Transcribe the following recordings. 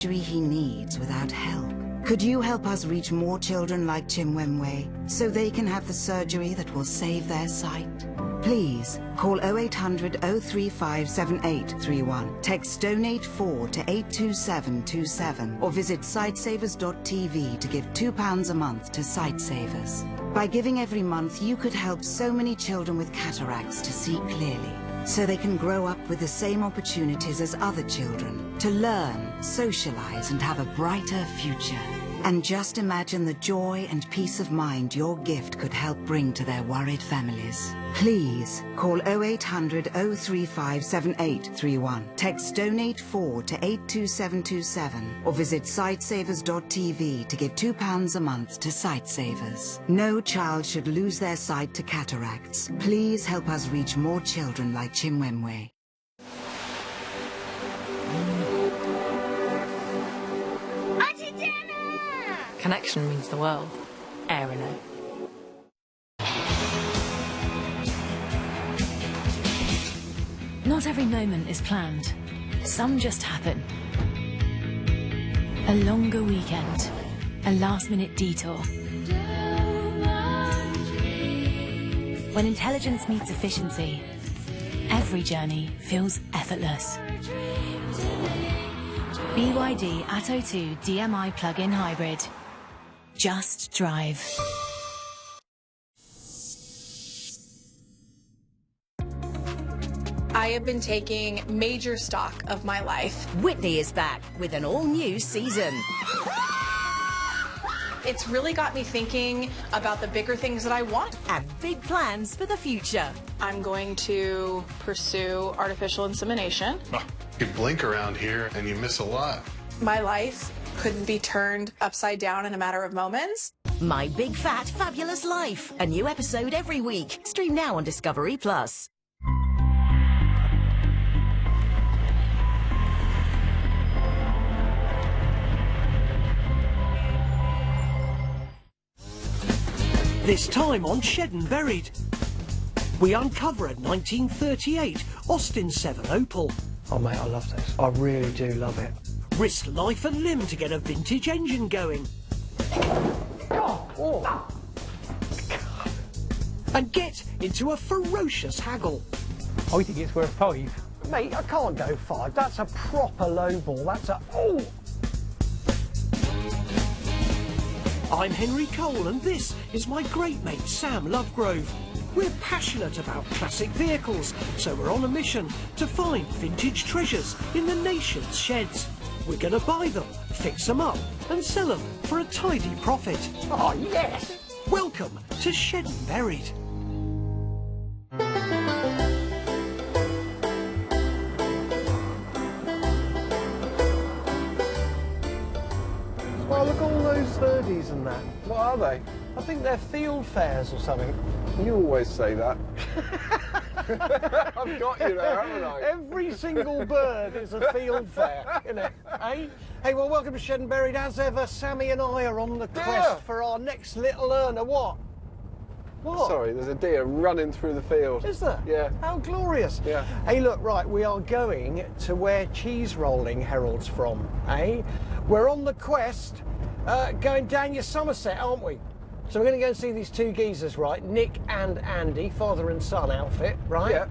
he needs without help. Could you help us reach more children like Chimwemwe so they can have the surgery that will save their sight? Please call 0800 035 7831, text donate 4 to 82727 or visit sightsavers.tv to give £2 a month to Sightsavers. By giving every month, you could help so many children with cataracts to see clearly, so they can grow up with the same opportunities as other children, to learn, socialize, and have a brighter future. And just imagine the joy and peace of mind your gift could help bring to their worried families. Please call 0800 035 7831, text donate 4 to 82727 or visit sightsavers.tv to give £2 a month to Sightsavers. No child should lose their sight to cataracts. Please help us reach more children like Chimwemwe. Connection means the world. Aerino. Not every moment is planned. Some just happen. A longer weekend. A last-minute detour. When intelligence meets efficiency, every journey feels effortless. BYD Atto 2 DMI plug-in hybrid. Just drive. I have been taking major stock of my life. Whitney is back with an all-new season. It's really got me thinking about the bigger things that I want. And big plans for the future. I'm going to pursue artificial insemination. Oh, you blink around here and you miss a lot. My life could be turned upside down in a matter of moments. My Big Fat Fabulous Life. A new episode every week. Stream now on Discovery Plus. This time on Shed and Buried, we uncover a 1938 Austin 7 Opel. Oh mate, I love this. I really do love it. Risk life and limb to get a vintage engine going. Oh. And get into a ferocious haggle. Oh, you think it's worth 5? Mate, I can't go 5. That's a proper low ball. That's a... Oh! I'm Henry Cole and this is my great mate Sam Lovegrove. We're passionate about classic vehicles, so we're on a mission to find vintage treasures in the nation's sheds. We're going to buy them, fix them up and sell them for a tidy profit. Oh, yes! Welcome to Shed and Buried. Well, look at all those birdies and that. What are they? I think they're field fairs or something. You always say that. I've got you there, haven't I? Every single bird is a field fair, isn't it? Eh? Hey, well, welcome to Shed and Buried. As ever, Sammy and I are on the quest for our next little earner. What? What? Sorry, there's a deer running through the field. Is there? Yeah. How glorious. Yeah. Hey, look, right, we are going to where cheese rolling heralds from, eh? We're on the quest, going down your Somerset, aren't we? So we're going to go and see these two geezers, right? Nick and Andy, father and son outfit, right? Yeah.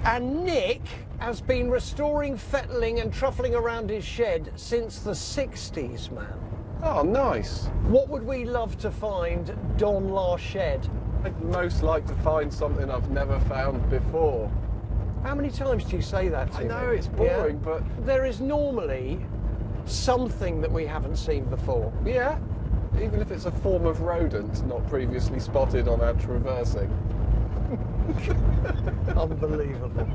And Nick has been restoring, fettling and truffling around his shed since the 60s, man. Oh, nice. What would we love to find Don La's shed? I'd most like to find something I've never found before. How many times do you say that to I me? know, it's boring, but... There is normally something that we haven't seen before. Yeah, even if it's a form of rodent not previously spotted on our traversing. Unbelievable.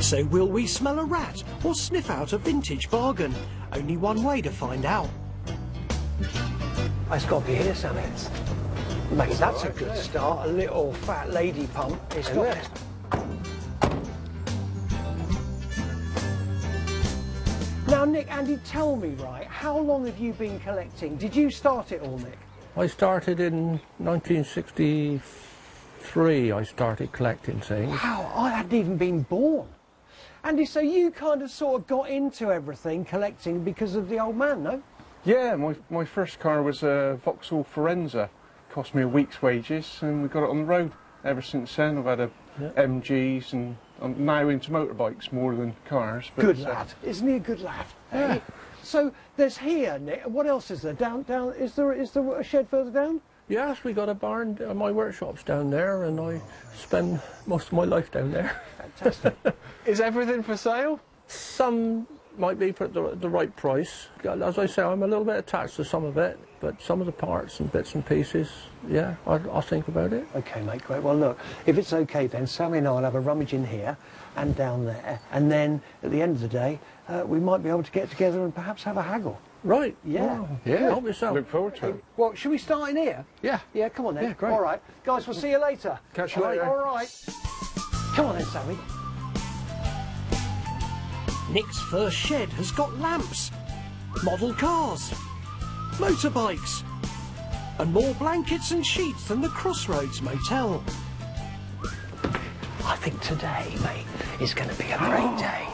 So will we smell a rat or sniff out a vintage bargain? Only one way to find out. It's got to be here, Sammy. Mate, that's a good yeah. start. A little fat lady pump. It's got it? Now, Nick, Andy, tell me, right, how long have you been collecting? Did you start it all, Nick? I started in 1963. I started collecting things. Wow, I hadn't even been born. Andy, so you kind of sort of got into everything collecting because of the old man, no? Yeah, my first car was a Vauxhall Forenza. Cost me a week's wages, and we got it on the road. Ever since then, I've had a MGs, and I'm now into motorbikes more than cars. But, Good lad. Isn't he a good lad? Yeah. So there's here, Nick. What else is there? Down. Is there a shed further down? Yes, we got a barn. My workshop's down there, and I spend most of my life down there. Fantastic. Is everything for sale? Some might be for the right price. As I say, I'm a little bit attached to some of it, but some of the parts and bits and pieces, yeah, I'll think about it. Okay, mate, great. Well, look, if it's okay, then Sammy and I will have a rummage in here and down there, and then at the end of the day, we might be able to get together and perhaps have a haggle. Right. Yeah. Wow. Yeah. Help yourself. Look forward to it. Well, should we start in here? Yeah. Yeah, come on then. Yeah, great. All right. Guys, we'll see you later. Catch you later. All right. Come on then, Sammy. Nick's first shed has got lamps, model cars, motorbikes, and more blankets and sheets than the Crossroads Motel. I think today, mate, is going to be a great day.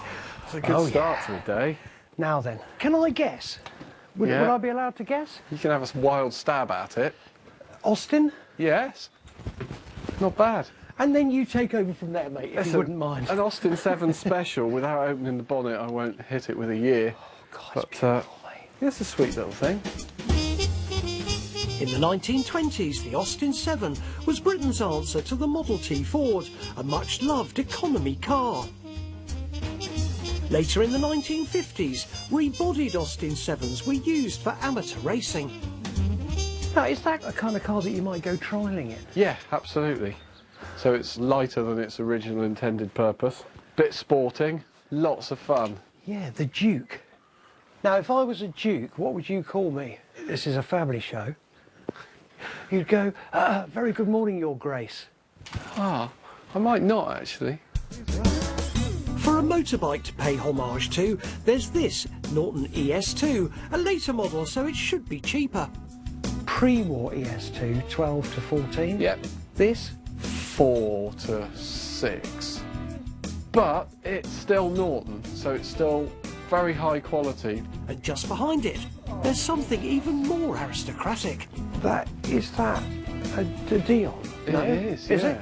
It's a good start to the day. Now then, can I guess? Would I be allowed to guess? You can have a wild stab at it. Austin? Yes. Not bad. And then you take over from there, mate, if you wouldn't mind. An Austin 7 special. Without opening the bonnet, I won't hit it with a year. Oh, God, But it's beautiful, mate. it's a sweet little thing. In the 1920s, the Austin 7 was Britain's answer to the Model T Ford, a much-loved economy car. Later in the 1950s, rebodied Austin 7s were used for amateur racing. Now, is that a kind of car that you might go trialling in? Yeah, absolutely. So it's lighter than its original intended purpose. Bit sporting, lots of fun. Yeah, the Duke. Now, if I was a Duke, what would you call me? This is a family show. You'd go, very good morning, Your Grace. Ah, I might not actually. For a motorbike to pay homage to, there's this Norton ES2, a later model, so it should be cheaper. Pre-war ES2, 12 to 14. Yep. This? 4 to 6. But it's still Norton, so it's still very high quality. And just behind it, there's something even more aristocratic. Is that a Dion? No? It is, Is yeah. it?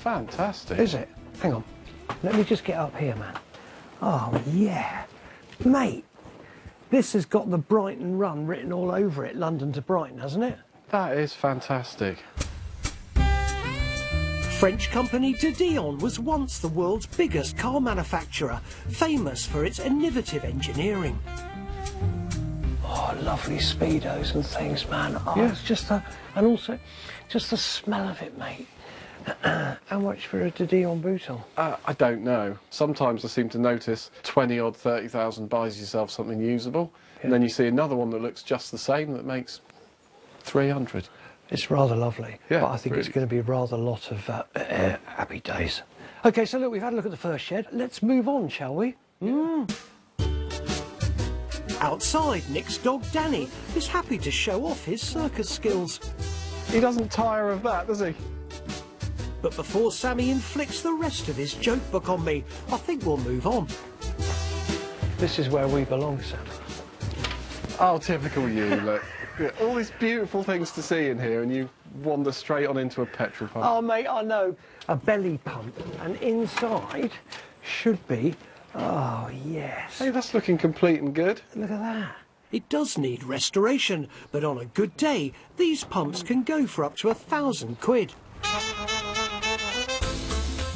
Fantastic. Is it? Hang on. Let me just get up here, man. Oh, yeah. Mate, this has got the Brighton run written all over it, London to Brighton, hasn't it? That is fantastic. French company De Dion was once the world's biggest car manufacturer, famous for its innovative engineering. Oh, lovely speedos and things, man. Oh, Yeah. it's just and also just the smell of it, mate. How much for a De Dion Bouton? I don't know. Sometimes I seem to notice 20 odd 30,000 buys yourself something usable, and then you see another one that looks just the same that makes 300. It's rather lovely, Yeah, but I think it's really. going to be rather lot of happy days. Okay, so look, we've had a look at the first shed. Let's move on, shall we? Outside, Nick's dog Danny is happy to show off his circus skills. He doesn't tire of that, does he? But before Sammy inflicts the rest of his joke book on me, I think we'll move on. This is where we belong, Sam. Oh, typical you, look. Yeah, all these beautiful things to see in here, and you wander straight on into a petrol pump. Oh, mate, I know. A belly pump, and inside should be... Oh, yes. Hey, that's looking complete and good. Look at that. It does need restoration, but on a good day, these pumps can go for up to £1,000.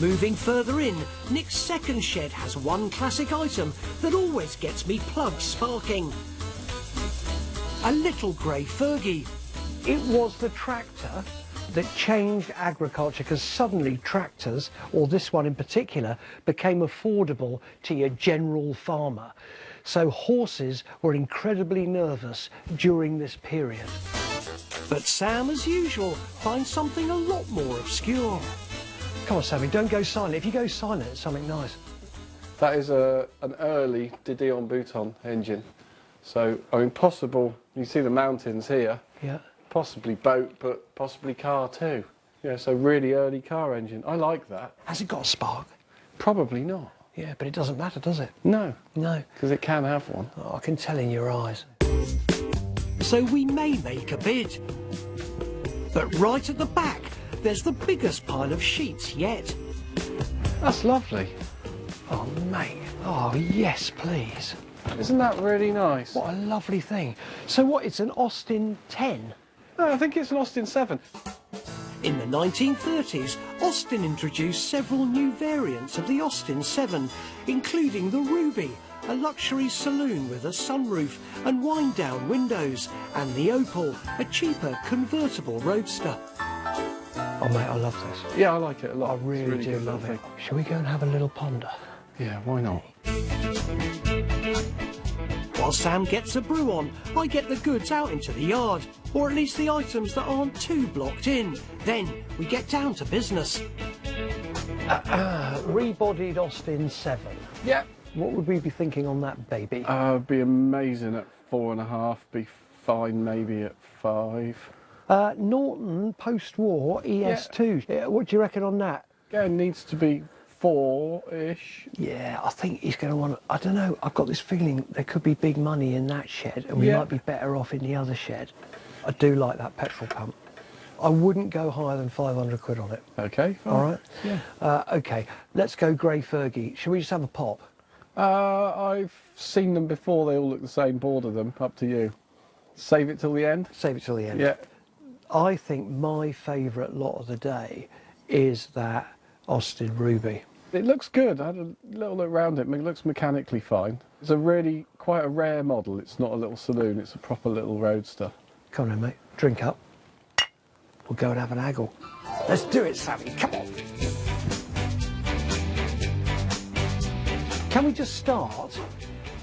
Moving further in, Nick's second shed has one classic item that always gets me plugs sparking. A little grey Fergie. It was the tractor that changed agriculture, because suddenly tractors, or this one in particular, became affordable to your general farmer. So horses were incredibly nervous during this period. But Sam, as usual, finds something a lot more obscure. Come on, Sammy, don't go silent. If you go silent, it's something nice. That is an early De Dion Bouton engine. So, I mean, possible, you see the mountains here, Yeah. possibly boat, but possibly car too. Yeah, so really early car engine. I like that. Has it got a spark? Probably not. Yeah, but it doesn't matter, does it? No, No. because it can have one. Oh, I can tell in your eyes. So we may make a bid. But right at the back, there's the biggest pile of sheets yet. That's lovely. Oh, mate. Oh, yes, please. Isn't that really nice? What a lovely thing. So what, it's an Austin 10? No, I think it's an Austin 7. In the 1930s, Austin introduced several new variants of the Austin 7, including the Ruby, a luxury saloon with a sunroof and wind-down windows, and the Opal, a cheaper convertible roadster. Oh, mate, I love this. Yeah, I like it a lot. I It's really do good, love lovely. it. Shall we go and have a little ponder? Yeah, why not? While Sam gets a brew on, I get the goods out into the yard, or at least the items that aren't too blocked in. Then we get down to business. Rebodied Austin 7. Yeah. What would we be thinking on that baby? Be amazing at 4.5, be fine maybe at 5. Norton post-war ES2. Yeah, what do you reckon on that? Again, needs to be 4-ish. Yeah, I think he's going to want to... I don't know, I've got this feeling there could be big money in that shed and we Yeah. might be better off in the other shed. I do like that petrol pump. I wouldn't go higher than 500 quid on it. Okay, fine. All right? Yeah. OK, let's go grey Fergie. Shall we just have a pop? I've seen them before, they all look the same, border them, up to you. Save it till the end? Save it till the end. Yeah. I think my favourite lot of the day is that Austin Ruby. It looks good. I had a little look around it. It looks mechanically fine. It's a really quite a rare model. It's not a little saloon. It's a proper little roadster. Come on, mate. Drink up. We'll go and have an haggle. Let's do it, Sammy. Come on. Can we just start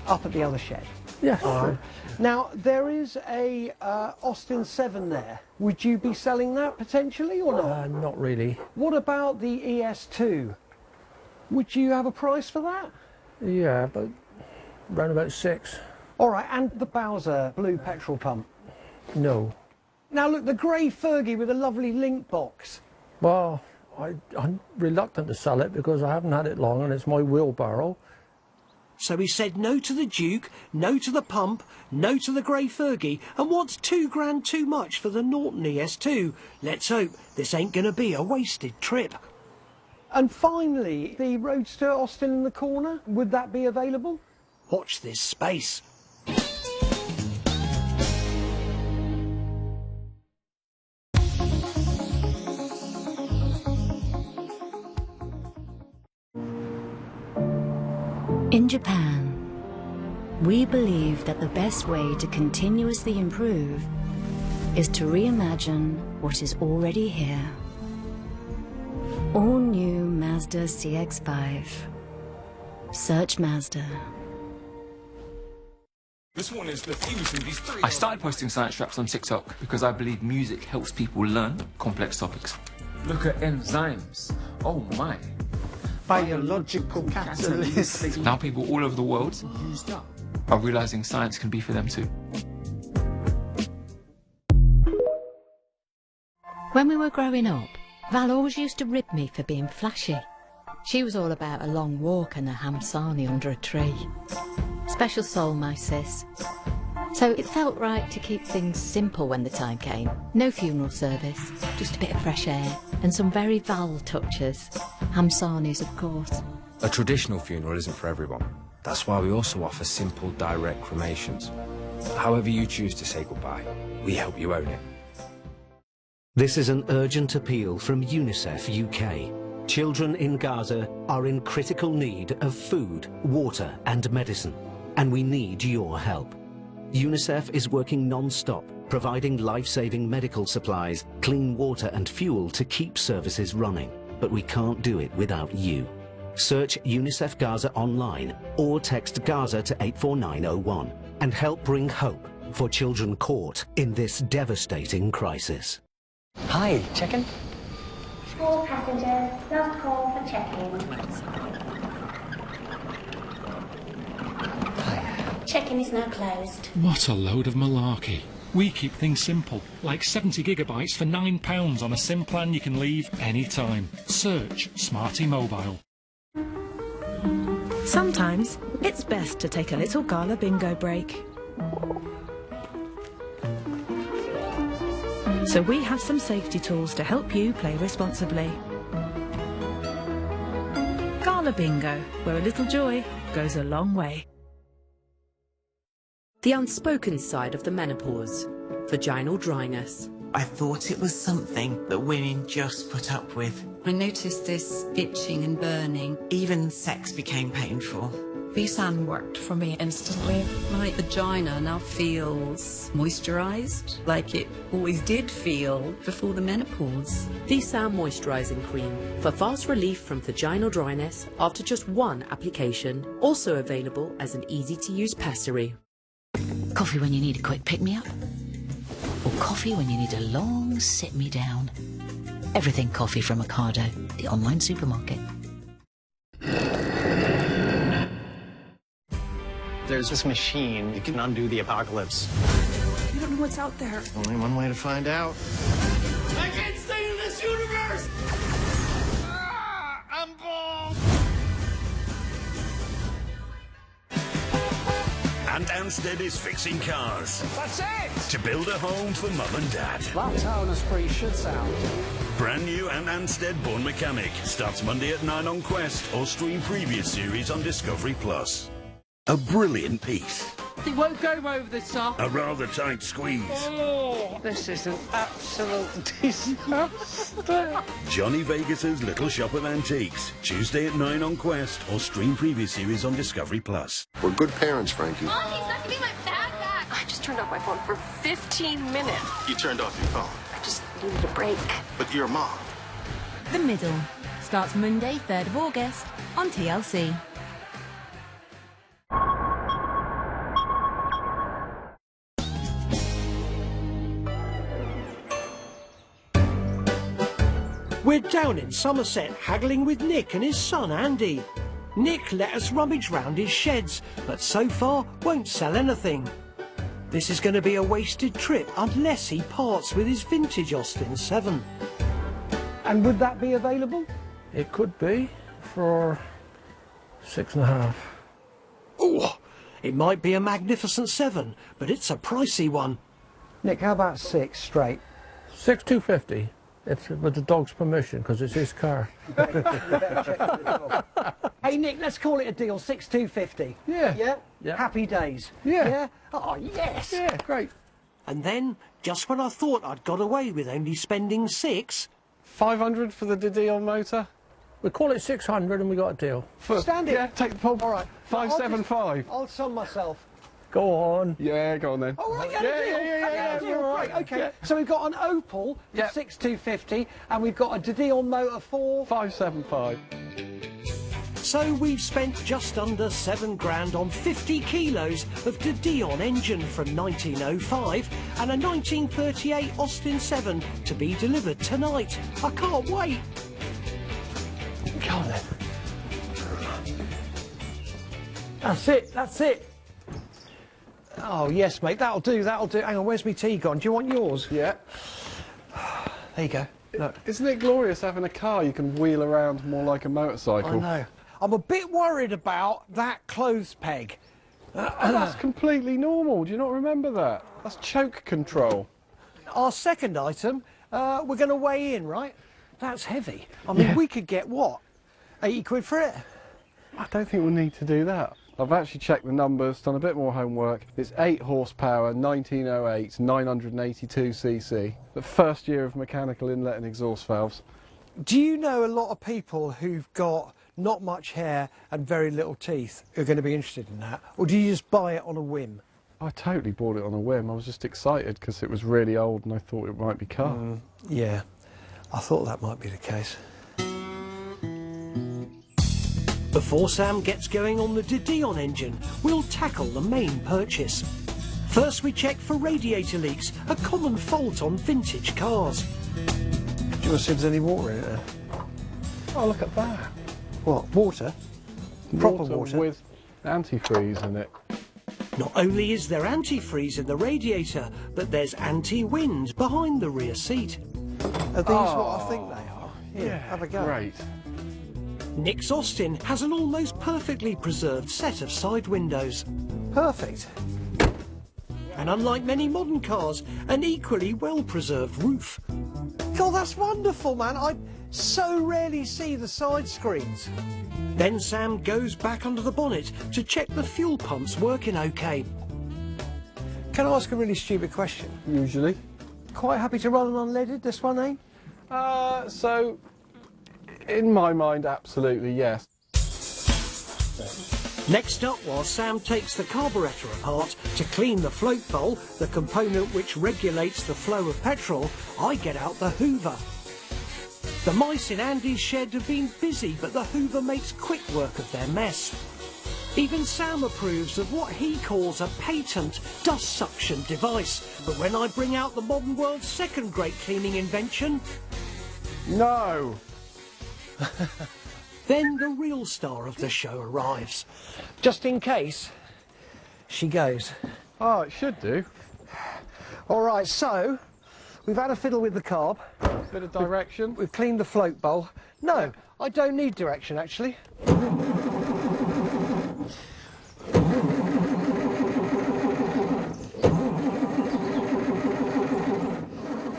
up at the other shed? Yeah. All right. Now, there is a Austin 7 there. Would you be selling that potentially or not? Not really. What about the ES2? Would you have a price for that? Yeah, but round about 6. All right, and the Bowser blue petrol pump. No. Now look, the grey Fergie with a lovely link box. Well, I'm reluctant to sell it because I haven't had it long and it's my wheelbarrow. So he said no to the Duke, no to the pump, no to the grey Fergie, and wants £2,000 too much for the Norton ES2. Let's hope this ain't gonna be a wasted trip. And finally, the Roadster Austin in the corner, would that be available? Watch this space. In Japan, we believe that the best way to continuously improve is to reimagine what is already here. All new Mazda CX-5. Search Mazda. This one is the fuse in these 3. I started posting science raps on TikTok because I believe music helps people learn complex topics. Look at enzymes. Oh my. Biological catalyst. Now people all over the world are realizing science can be for them too. When we were growing up, Val always used to rib me for being flashy. She was all about a long walk and a ham sarnie under a tree. Special soul, my sis. So it felt right to keep things simple when the time came. No funeral service, just a bit of fresh air and some very Val touches. Ham sarnies, of course. A traditional funeral isn't for everyone. That's why we also offer simple, direct cremations. However you choose to say goodbye, we help you own it. This is an urgent appeal from UNICEF UK. Children in Gaza are in critical need of food, water and medicine, and we need your help. UNICEF is working non-stop, providing life-saving medical supplies, clean water and fuel to keep services running. But we can't do it without you. Search UNICEF Gaza online or text Gaza to 84901 and help bring hope for children caught in this devastating crisis. Hi, check-in? All passengers, last call for check-in. Check-in is now closed. What a load of malarkey. We keep things simple, like 70 gigabytes for £9 on a SIM plan you can leave anytime. Search Smarty Mobile. Sometimes it's best to take a little Gala Bingo break. So we have some safety tools to help you play responsibly. Gala Bingo, where a little joy goes a long way. The unspoken side of the menopause, vaginal dryness. I thought it was something that women just put up with. I noticed this itching and burning. Even sex became painful. VSAN worked for me instantly. My vagina now feels moisturised, like it always did feel before the menopause. VSAN Moisturising Cream for fast relief from vaginal dryness after just one application. Also available as an easy-to-use pessary. Coffee when you need a quick pick-me-up? Or coffee when you need a long sit-me-down? Everything coffee from Ocado, the online supermarket. There's this machine that can undo the apocalypse. You don't know what's out there. Only one way to find out. I can't stay in this universe! I'm bald! And Anstead is fixing cars. That's it! To build a home for mum and dad. That tone as free should sound. Brand new and Anstead Born Mechanic starts Monday at 9 on Quest or stream previous series on Discovery Plus. A brilliant piece. It won't go over this, sir. A rather tight squeeze. Oh, this is an absolute disaster. Johnny Vegas's Little Shop of Antiques. Tuesday at 9 on Quest or stream previous series on Discovery Plus. We're good parents, Frankie. Mom, he's not giving my bag back. I just turned off my phone for 15 minutes. You turned off your phone. I just needed a break. But you're a mom. The Middle starts Monday, 3rd of August on TLC. We're down in Somerset haggling with Nick and his son Andy. Nick let us rummage round his sheds, but so far won't sell anything. This is going to be a wasted trip unless he parts with his vintage Austin 7. And would that be available? It could be for 6.5. Oh, it might be a magnificent 7, but it's a pricey one. Nick, how about 6 straight? 6,250. It's with the dog's permission, because it's his car. Hey, Nick, let's call it a deal. 6,250. Yeah. Yeah? Yeah. Happy days. Yeah. Yeah? Oh, yes. Yeah, great. And then, just when I thought I'd got away with only spending 6... 500 for the Didion motor? We call it 600 and we got a deal. Stand it. Yeah, take the pulp. All right. 575. I'll sum myself. Go on. Yeah, go on then. Oh, right, yeah, deal. Great, okay. Yeah. So we've got an Opel for 6,250 and we've got a Didion motor for 575. So we've spent just under £7,000 on 50 kilos of Didion engine from 1905 and a 1938 Austin 7 to be delivered tonight. I can't wait. Come on then. That's it, that's it. Oh, yes, mate, that'll do, that'll do. Hang on, where's my tea gone? Do you want yours? Yeah. There you go. Look. Isn't it glorious having a car you can wheel around more like a motorcycle? I know. I'm a bit worried about that clothes peg. That's completely normal. Do you not remember that? That's choke control. Our second item, we're going to weigh in, right? That's heavy. I mean, we could get, what, 80 quid for it? I don't think we'll need to do that. I've actually checked the numbers, done a bit more homework. It's 8 horsepower, 1908, 982cc. The first year of mechanical inlet and exhaust valves. Do you know a lot of people who've got not much hair and very little teeth who are going to be interested in that? Or do you just buy it on a whim? I totally bought it on a whim. I was just excited because it was really old and I thought it might be car. Yeah, I thought that might be the case. Before Sam gets going on the Didion engine, we'll tackle the main purchase. First we check for radiator leaks, a common fault on vintage cars. Do you want to see if there's any water in it then? Oh, look at that. What, water? Proper water? With antifreeze in it. Not only is there antifreeze in the radiator, but there's anti-wind behind the rear seat. Are these what I think they are? Here, have a go. Great. Nick's Austin has an almost perfectly preserved set of side windows. Perfect. And unlike many modern cars, an equally well-preserved roof. God, that's wonderful, man. I so rarely see the side screens. Then Sam goes back under the bonnet to check the fuel pumps working okay. Can I ask a really stupid question? Usually. Quite happy to run an unleaded, this one, eh? So, in my mind, absolutely, yes. Next up, while Sam takes the carburettor apart to clean the float bowl, the component which regulates the flow of petrol, I get out the hoover. The mice in Andy's shed have been busy, but the hoover makes quick work of their mess. Even Sam approves of what he calls a patent dust suction device, but when I bring out the modern world's second great cleaning invention... No! Then the real star of the show arrives. Just in case, she goes. Oh, it should do. All right, so we've had a fiddle with the carb. Bit of direction. We've cleaned the float bowl. No, I don't need direction, actually.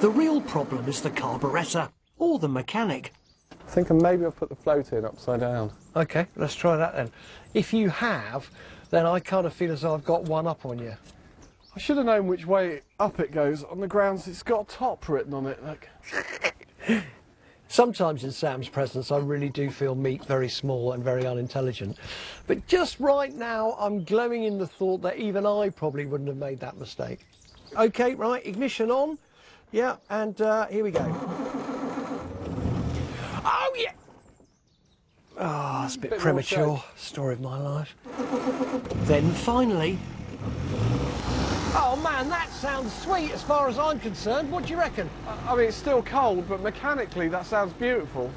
The real problem is the carburettor, or the mechanic. I think maybe I'll put the float in upside down. OK, let's try that then. If you have, then I kind of feel as though I've got one up on you. I should have known which way up it goes on the grounds it's got top written on it. Look. Sometimes in Sam's presence I really do feel meek, very small and very unintelligent. But just right now I'm glowing in the thought that even I probably wouldn't have made that mistake. OK, right, ignition on. Yeah, and here we go. Oh, yeah! Oh, it's a bit premature. Story of my life. Then finally... Oh, man, that sounds sweet as far as I'm concerned. What do you reckon? I mean, it's still cold, but mechanically that sounds beautiful.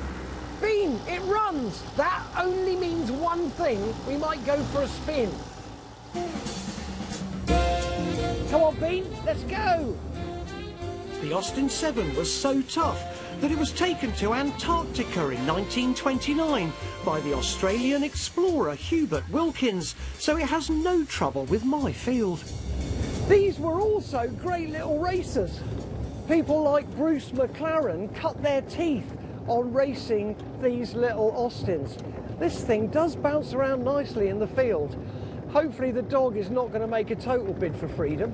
Bean, it runs. That only means one thing. We might go for a spin. Come on, Bean, let's go. The Austin 7 was so tough that it was taken to Antarctica in 1929 by the Australian explorer Hubert Wilkins, so it has no trouble with my field. These were also great little racers. People like Bruce McLaren cut their teeth on racing these little Austins. This thing does bounce around nicely in the field. Hopefully the dog is not going to make a total bid for freedom.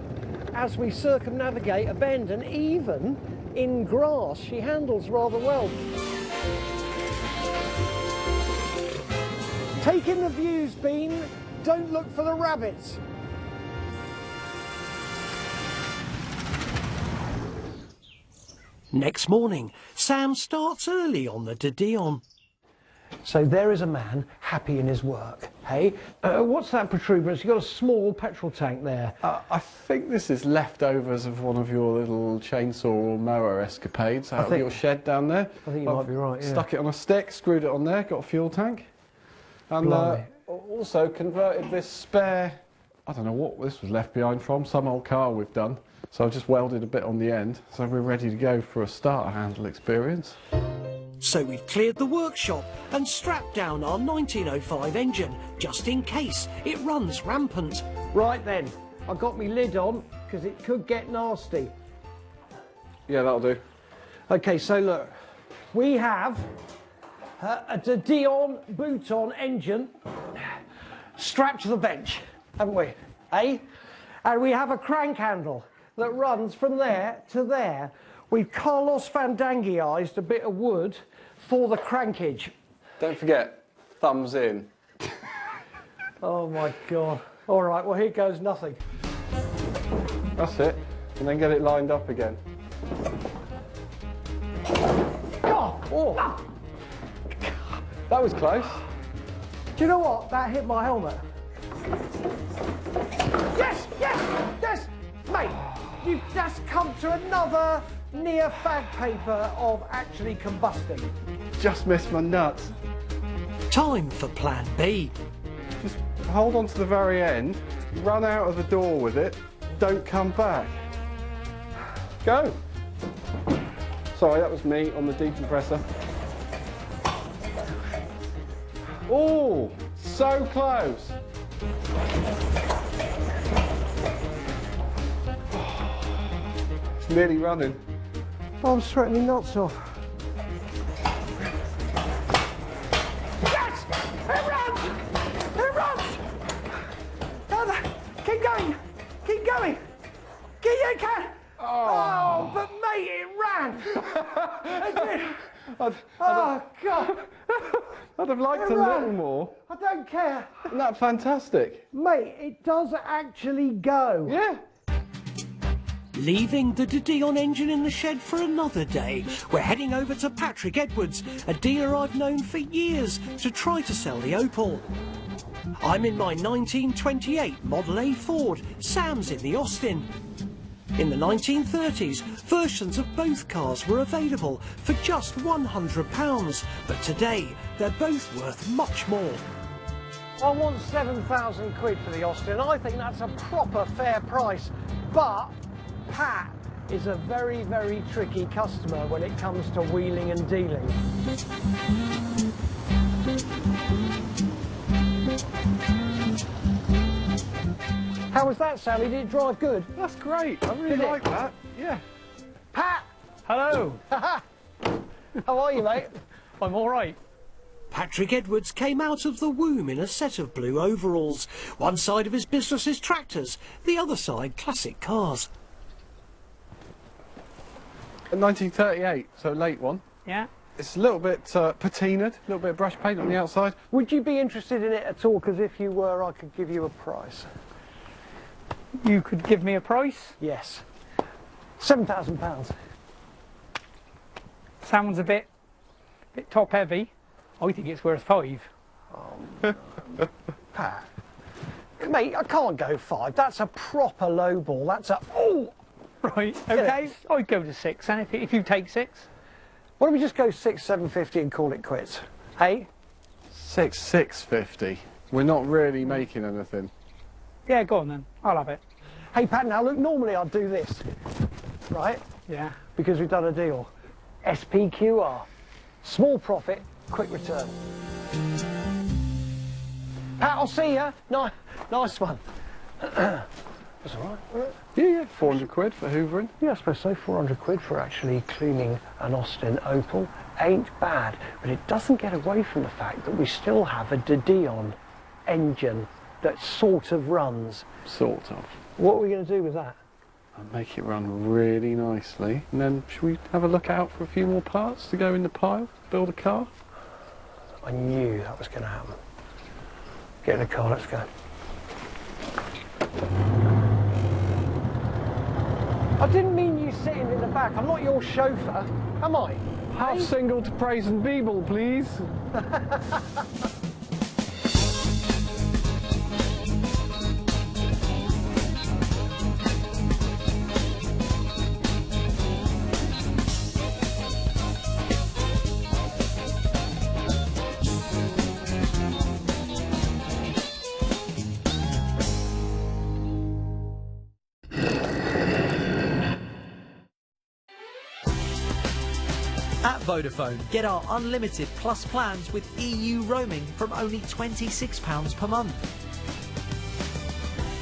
As we circumnavigate a bend, and even in grass, she handles rather well. Take in the views, Bean. Don't look for the rabbits. Next morning, Sam starts early on the De Dion. So there is a man happy in his work, hey? What's that protuberance? You've got a small petrol tank there. I think this is leftovers of one of your little chainsaw or mower escapades out of your shed down there. I think you might be right, yeah. Stuck it on a stick, screwed it on there, got a fuel tank. And also converted this spare, I don't know what this was left behind from, some old car we've done. So I've just welded a bit on the end, so we're ready to go for a starter handle experience. So we've cleared the workshop and strapped down our 1905 engine, just in case it runs rampant. Right then, I've got my lid on, because it could get nasty. Yeah, that'll do. OK, so look, we have a De Dion boot-on engine strapped to the bench, haven't we? Eh? And we have a crank handle that runs from there to there. We've Carlos Fandangiized a bit of wood for the crankage. Don't forget, thumbs in. Oh my God. All right, well here goes nothing. That's it. And then get it lined up again. Oh. That was close. Do you know what? That hit my helmet. Yes, yes, yes! Mate, you've just come to another near fag paper of actually combusting. Just missed my nuts. Time for plan B. Just hold on to the very end, run out of the door with it, don't come back. Go. Sorry, that was me on the decompressor. Oh, so close. It's nearly running. I'm sweating me nuts off. Yes! It runs! It runs! Keep going! Keep going! You can! Oh, but mate, it ran! It did! Oh, God! I'd have liked a little more. I don't care. Isn't that fantastic? Mate, it does actually go. Yeah. Leaving the De Dion engine in the shed for another day, we're heading over to Patrick Edwards, a dealer I've known for years, to try to sell the Opel. I'm in my 1928 Model A Ford, Sam's in the Austin. In the 1930s, versions of both cars were available for just £100, but today they're both worth much more. I want 7,000 quid for the Austin. I think that's a proper fair price, but Pat is a very, very tricky customer when it comes to wheeling and dealing. How was that, Sammy? Did it drive good? That's great. I really like that. Yeah. Pat! Hello. How are you, mate? I'm all right. Patrick Edwards came out of the womb in a set of blue overalls. One side of his business is tractors, the other side classic cars. A 1938, so late one. Yeah. It's a little bit patinaed, a little bit of brush paint on the outside. Would you be interested in it at all? Because if you were, I could give you a price. You could give me a price? Yes. £7,000. Sounds a bit top heavy. I think it's worth 5. Pat, mate, I can't go 5. That's a proper low ball. That's a right. Okay, I'd go to 6. And if you take 6, why don't we just go 6, 750 and call it quits? Hey, 650. We're not really making anything. Yeah, go on then. I'll have it. Hey, Pat, now look, normally I'd do this, right? Yeah. Because we've done a deal. SPQR. Small profit, quick return. Pat, I'll see ya. Nice one. That's all right. Yeah, 400 quid for hoovering. Yeah, I suppose so. 400 quid for actually cleaning an Austin Opel. Ain't bad, but it doesn't get away from the fact that we still have a De Dion engine that sort of runs. Sort of. What are we going to do with that? I'll make it run really nicely. And then should we have a look out for a few more parts to go in the pile, build a car? I knew that was going to happen. Get in the car, let's go. I didn't mean you sitting in the back. I'm not your chauffeur, am I? Half single to Praise and Beeble, please. At Vodafone, get our unlimited plus plans with EU roaming from only £26 per month.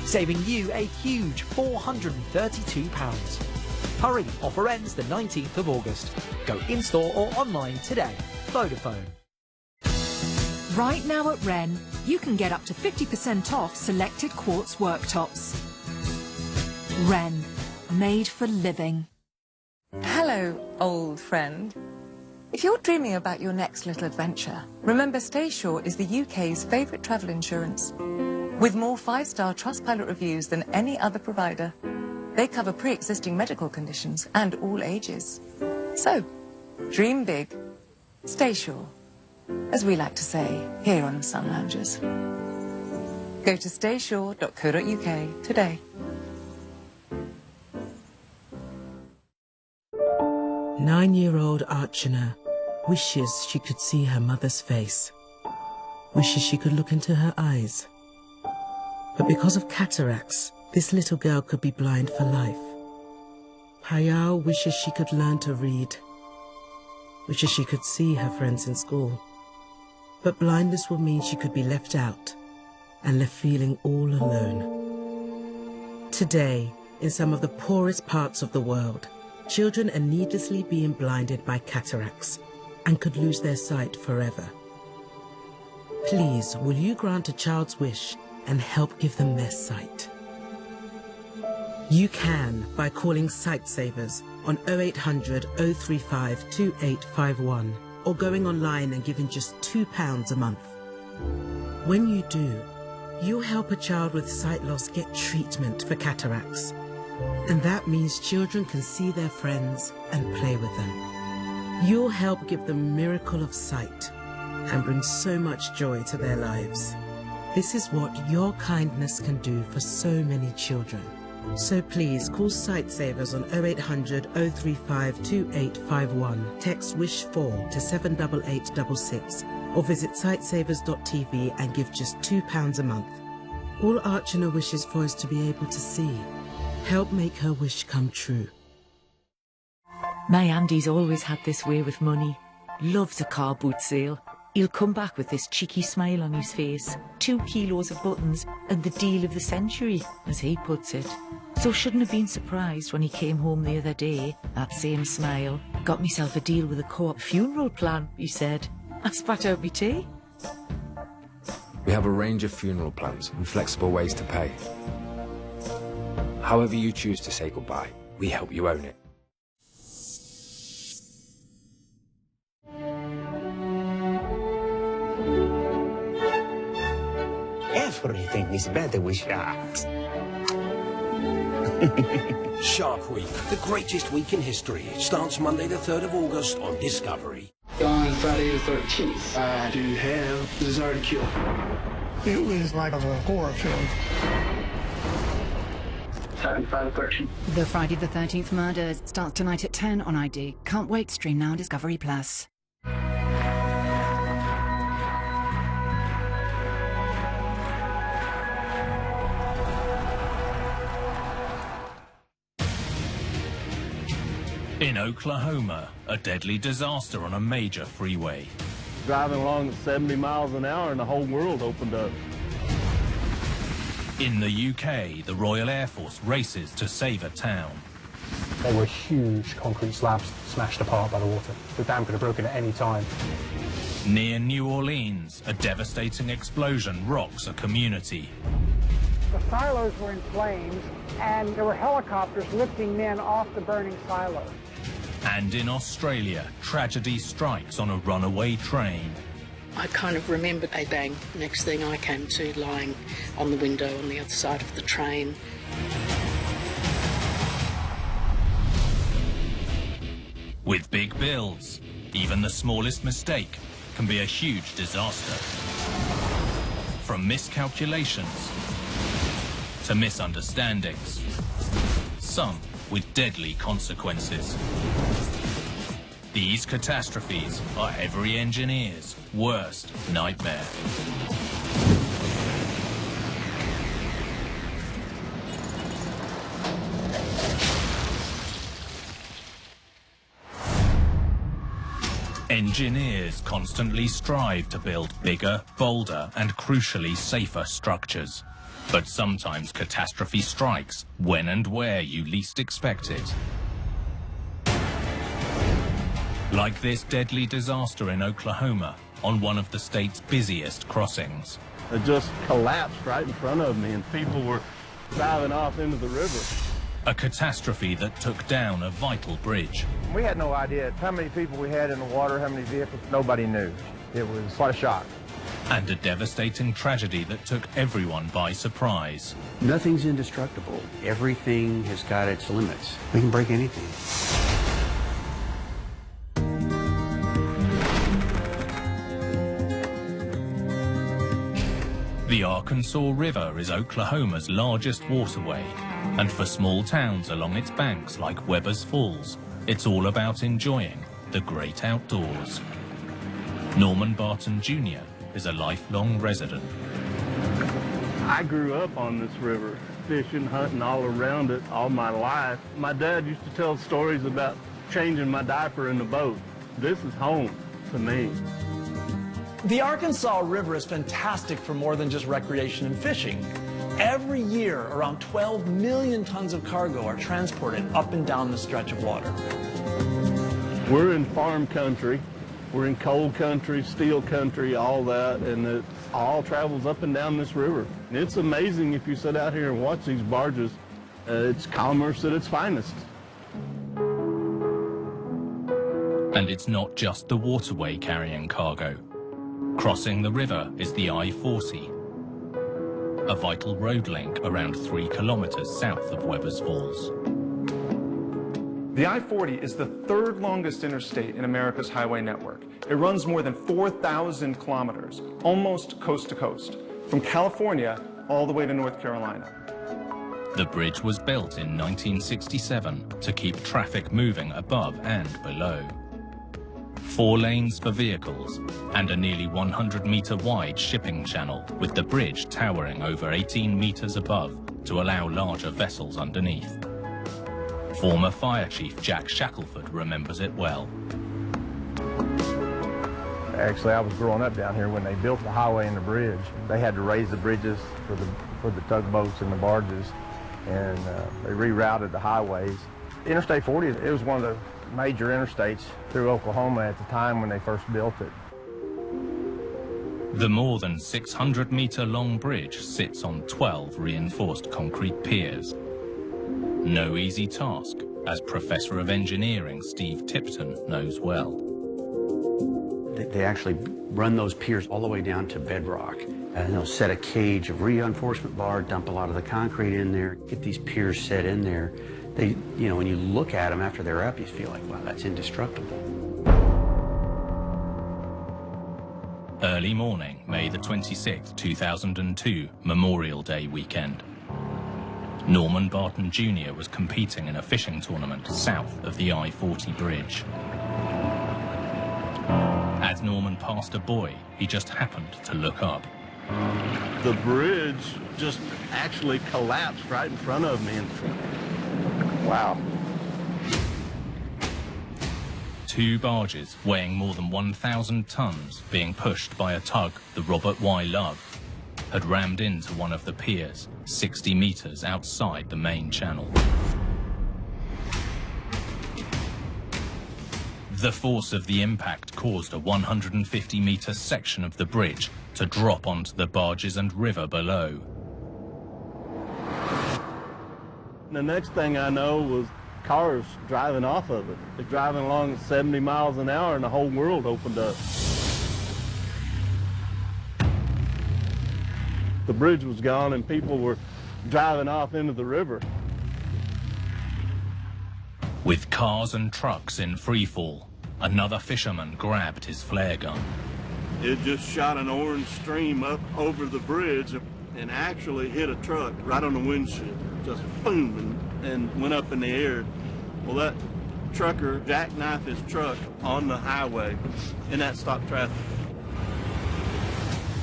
Saving you a huge £432. Hurry, offer ends the 19th of August. Go in-store or online today. Vodafone. Right now at Wren, you can get up to 50% off selected quartz worktops. Wren, made for living. Hello, old friend. If you're dreaming about your next little adventure, remember StaySure is the UK's favourite travel insurance. With more 5-star Trustpilot reviews than any other provider, they cover pre-existing medical conditions and all ages. So, dream big, stay sure, as we like to say here on the Sun Loungers. Go to staysure.co.uk today. Nine-year-old Archana wishes she could see her mother's face, wishes she could look into her eyes. But because of cataracts, this little girl could be blind for life. Hayao wishes she could learn to read, wishes she could see her friends in school. But blindness would mean she could be left out and left feeling all alone. Today, in some of the poorest parts of the world, children are needlessly being blinded by cataracts and could lose their sight forever. Please, will you grant a child's wish and help give them their sight? You can by calling Sightsavers on 0800 035 2851 or going online and giving just £2 a month. When you do, you'll help a child with sight loss get treatment for cataracts. And that means children can see their friends and play with them. You'll help give them a miracle of sight and bring so much joy to their lives. This is what your kindness can do for so many children. So please call Sightsavers on 0800 035 2851, text WISH4 to 78866, or visit sightsavers.tv and give just £2 a month. All Archana wishes for is to be able to see. Help make her wish come true. My Andy's always had this way with money. Loves a car boot sale. He'll come back with this cheeky smile on his face, 2 kilos of buttons, and the deal of the century, as he puts it. So shouldn't have been surprised when he came home the other day, that same smile. Got myself a deal with a Co-op funeral plan, he said. I spat out my tea. We have a range of funeral plans and flexible ways to pay. However you choose to say goodbye, we help you own it. Everything is better with sharks. Shark Week, the greatest week in history. It starts Monday the 3rd of August on Discovery. On Friday the 13th, I do have the desire to kill. It was like a horror film. Saturday, Friday the 13th. The Friday the 13th murders starts tonight at 10 on ID. Can't wait, stream now on Discovery Plus. In Oklahoma, a deadly disaster on a major freeway. Driving along at 70 miles an hour and the whole world opened up. In the UK, the Royal Air Force races to save a town. They were huge concrete slabs smashed apart by the water. The dam could have broken at any time. Near New Orleans, a devastating explosion rocks a community. The silos were in flames, and there were helicopters lifting men off the burning silos. And in Australia, tragedy strikes on a runaway train. I kind of remember a bang. Next thing I came to lying on the window on the other side of the train. With big bills, even the smallest mistake can be a huge disaster. From miscalculations to misunderstandings, some with deadly consequences. These catastrophes are every engineer's worst nightmare. Engineers constantly strive to build bigger, bolder, and crucially safer structures. But sometimes catastrophe strikes when and where you least expect it. Like this deadly disaster in Oklahoma on one of the state's busiest crossings. It just collapsed right in front of me and people were diving off into the river. A catastrophe that took down a vital bridge. We had no idea how many people we had in the water, how many vehicles. Nobody knew. It was quite a shock. And a devastating tragedy that took everyone by surprise. Nothing's indestructible. Everything has got its limits. We can break anything. The Arkansas River is Oklahoma's largest waterway, and for small towns along its banks like Webbers Falls, it's all about enjoying the great outdoors. Norman Barton Jr. is a lifelong resident. I grew up on this river, fishing, hunting all around it all my life. My dad used to tell stories about changing my diaper in the boat. This is home to me. The Arkansas River is fantastic for more than just recreation and fishing. Every year, around 12 million tons of cargo are transported up and down the stretch of water. We're in farm country, we're in coal country, steel country, all that, and it all travels up and down this river. And it's amazing if you sit out here and watch these barges. It's commerce at its finest. And it's not just the waterway carrying cargo. Crossing the river is the I-40, a vital road link around 3 kilometers south of Webbers Falls. The I-40 is the third longest interstate in America's highway network. It runs more than 4,000 kilometers, almost coast to coast, from California all the way to North Carolina. The bridge was built in 1967 to keep traffic moving above and below. 4 lanes for vehicles and a nearly 100-meter wide shipping channel, with the bridge towering over 18 meters above to allow larger vessels underneath. Former Fire Chief Jack Shackelford remembers it well. Actually, I was growing up down here when they built the highway and the bridge. They had to raise the bridges for the tugboats and the barges, and they rerouted the highways. Interstate 40, it was one of the major interstates through Oklahoma at the time when they first built it. The more than 600-meter-long bridge sits on 12 reinforced concrete piers. No easy task, as Professor of Engineering Steve Tipton knows well. They actually run those piers all the way down to bedrock, and they'll set a cage of reinforcement bar, dump a lot of the concrete in there, get these piers set in there. They, you know, when you look at them after they're up, you feel like, wow, that's indestructible. Early morning, May the 26th, 2002, Memorial Day weekend. Norman Barton Jr. was competing in a fishing tournament south of the I-40 bridge. As Norman passed a buoy, he just happened to look up. The bridge just actually collapsed right in front of me. Wow. 2 barges weighing more than 1,000 tons being pushed by a tug, the Robert Y. Love, had rammed into one of the piers 60 meters outside the main channel. The force of the impact caused a 150-meter section of the bridge to drop onto the barges and river below. The next thing I know was cars driving off of it. They're driving along at 70 miles an hour and the whole world opened up. The bridge was gone and people were driving off into the river. With cars and trucks in freefall, another fisherman grabbed his flare gun. It just shot an orange stream up over the bridge and actually hit a truck right on the windshield. Just boom, and went up in the air. Well, that trucker jackknifed his truck on the highway, and that stopped traffic.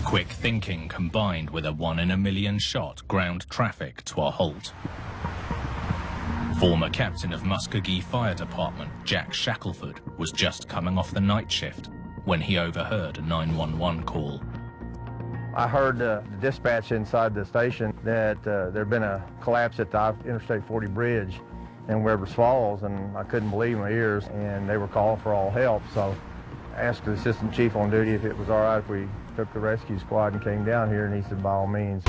Quick thinking combined with a 1 in a million shot ground traffic to a halt. Former captain of Muskogee Fire Department, Jack Shackelford, was just coming off the night shift when he overheard a 911 call. I heard the dispatch inside the station that there had been a collapse at the Interstate 40 bridge in Webbers Falls, and I couldn't believe my ears, and they were calling for all help. So I asked the assistant chief on duty if it was all right if we took the rescue squad and came down here, and he said by all means.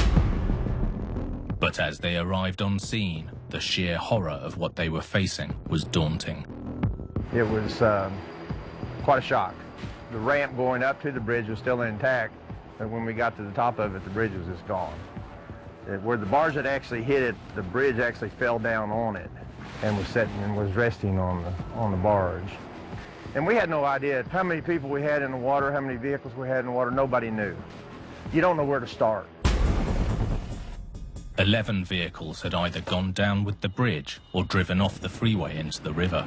But as they arrived on scene, the sheer horror of what they were facing was daunting. It was quite a shock. The ramp going up to the bridge was still intact, but when we got to the top of it, the bridge was just gone. Where the barge had actually hit it, the bridge actually fell down on it and was sitting and was resting on the barge. And we had no idea how many people we had in the water, how many vehicles we had in the water. Nobody knew. You don't know where to start. 11 vehicles had either gone down with the bridge or driven off the freeway into the river.